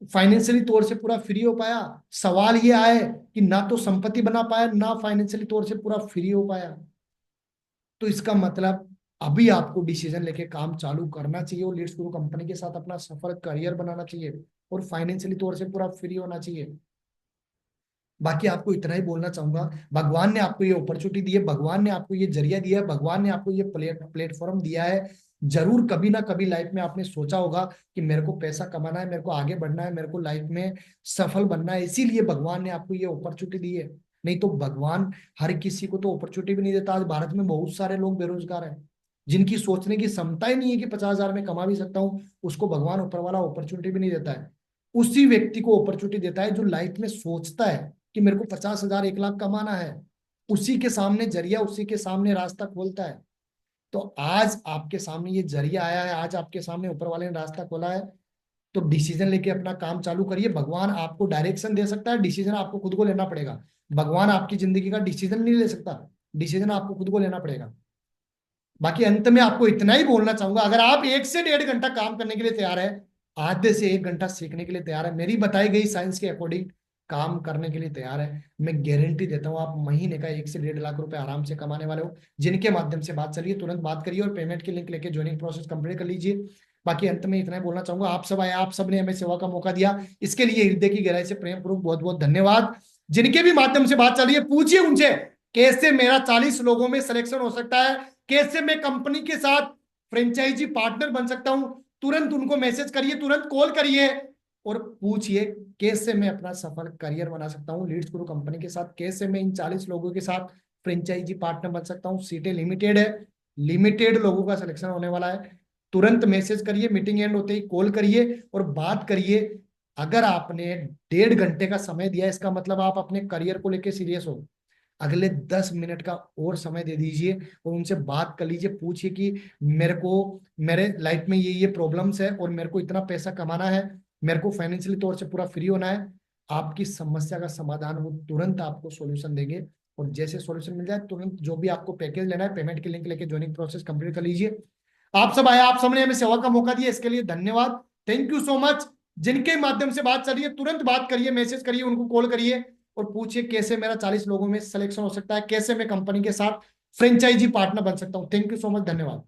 फाइनेंशियली तौर से पूरा फ्री हो पाया? सवाल ये आए कि ना तो संपत्ति बना पाया, ना फाइनेंशियली तौर से पूरा फ्री हो पाया। तो इसका मतलब अभी आपको डिसीजन लेके काम चालू करना चाहिए और लीड्स गुरु कंपनी के साथ अपना सफल करियर बनाना चाहिए और फाइनेंशियली तौर से पूरा फ्री होना चाहिए। बाकी आपको इतना ही बोलना चाहूंगा, भगवान ने आपको ये अपॉर्चुनिटी दी है, भगवान ने आपको ये जरिया दिया है, भगवान ने आपको ये प्लेटफॉर्म दिया है। जरूर कभी ना कभी लाइफ में आपने सोचा होगा कि मेरे को पैसा कमाना है, मेरे को आगे बढ़ना है, मेरे को लाइफ में सफल बनना है, इसीलिए भगवान ने आपको ये अपॉर्चुनिटी दी है। नहीं तो भगवान हर किसी को तो अपॉर्चुनिटी भी नहीं देता। आज भारत में बहुत सारे लोग बेरोजगार हैं, जिनकी सोचने की क्षमता ही नहीं है कि 50,000 में कमा भी सकता हूँ, उसको भगवान ऊपर वाला अपॉर्चुनिटी भी नहीं देता है। उसी व्यक्ति को अपॉर्चुनिटी देता है जो लाइफ में सोचता है कि मेरे को 50,000 1 लाख कमाना है, उसी के सामने जरिया, उसी के सामने रास्ता खोलता है। तो आज आपके सामने ये जरिया आया है, आज आपके सामने ऊपर वाले ने रास्ता खोला है, तो डिसीजन लेके अपना काम चालू करिए। भगवान आपको डायरेक्शन दे सकता है, डिसीजन आपको खुद को लेना पड़ेगा। भगवान आपकी जिंदगी का डिसीजन नहीं ले सकता, डिसीजन आपको खुद को लेना पड़ेगा। बाकी अंत में आपको इतना ही बोलना चाहूंगा, अगर आप 1 से 1.5 घंटा काम करने के लिए तैयार है, आधे से 1 घंटा सीखने के लिए तैयार है, मेरी बताई गई साइंस के अकॉर्डिंग काम करने के लिए तैयार है, मैं गारंटी देता हूं आप महीने का 1 से 1.5 लाख रुपए आराम से कमाने वाले हो। जिनके माध्यम से बात चलिए, तुरंत बात करिए और पेमेंट की लिंक लेके ज्वाइनिंग प्रोसेस कंप्लीट कर लीजिए। बाकी अंत में इतना ही बोलना चाहूंगा, आप सब आए, आप सब ने हमें सेवा का मौका दिया, इसके लिए हृदय की गहराई से प्रेम पूर्वक बहुत बहुत धन्यवाद। जिनके भी माध्यम से बात चल रही है, पूछिए उनसे कैसे मेरा 40 लोगों में सिलेक्शन हो सकता है, कैसे मैं कंपनी के साथ फ्रेंचाइजी पार्टनर बन सकता हूं। तुरंत उनको मैसेज करिए, तुरंत कॉल करिए और पूछिए कैसे मैं अपना सफल करियर बना सकता हूं लीड्स गुरु कंपनी के साथ, कैसे मैं इन 40 लोगों के साथ फ्रेंचाइजी पार्टनर बन सकता हूं। सीटें लिमिटेड है, लिमिटेड लोगों का सिलेक्शन होने वाला है। तुरंत मैसेज करिए, मीटिंग एंड होते ही कॉल करिए और बात करिए। अगर आपने 1.5 घंटे का समय दिया, इसका मतलब आप अपने करियर को लेकर सीरियस हो। अगले 10 मिनट का और समय दे दीजिए और उनसे बात कर लीजिए, पूछिए कि मेरे को मेरे लाइफ में ये प्रॉब्लम्स है और मेरे को इतना पैसा कमाना है, मेरे को फाइनेंशियली तौर से पूरा फ्री होना है। आपकी समस्या का समाधान वो तुरंत आपको सॉल्यूशन देंगे और जैसे सॉल्यूशन मिल जाए तुरंत जो भी आपको पैकेज लेना है, पेमेंट की लिंक लेके ज्वाइनिंग प्रोसेस कंप्लीट कर लीजिए। आप सब आए, आप सबने हमें सेवा का मौका दिया, इसके लिए धन्यवाद, थैंक यू सो मच। जिनके माध्यम से बात चल रही है, तुरंत बात करिए, मैसेज करिए, उनको कॉल करिए और पूछिए कैसे मेरा 40 लोगों में सिलेक्शन हो सकता है, कैसे मैं कंपनी के साथ फ्रेंचाइजी पार्टनर बन सकता हूं। थैंक यू सो मच, धन्यवाद।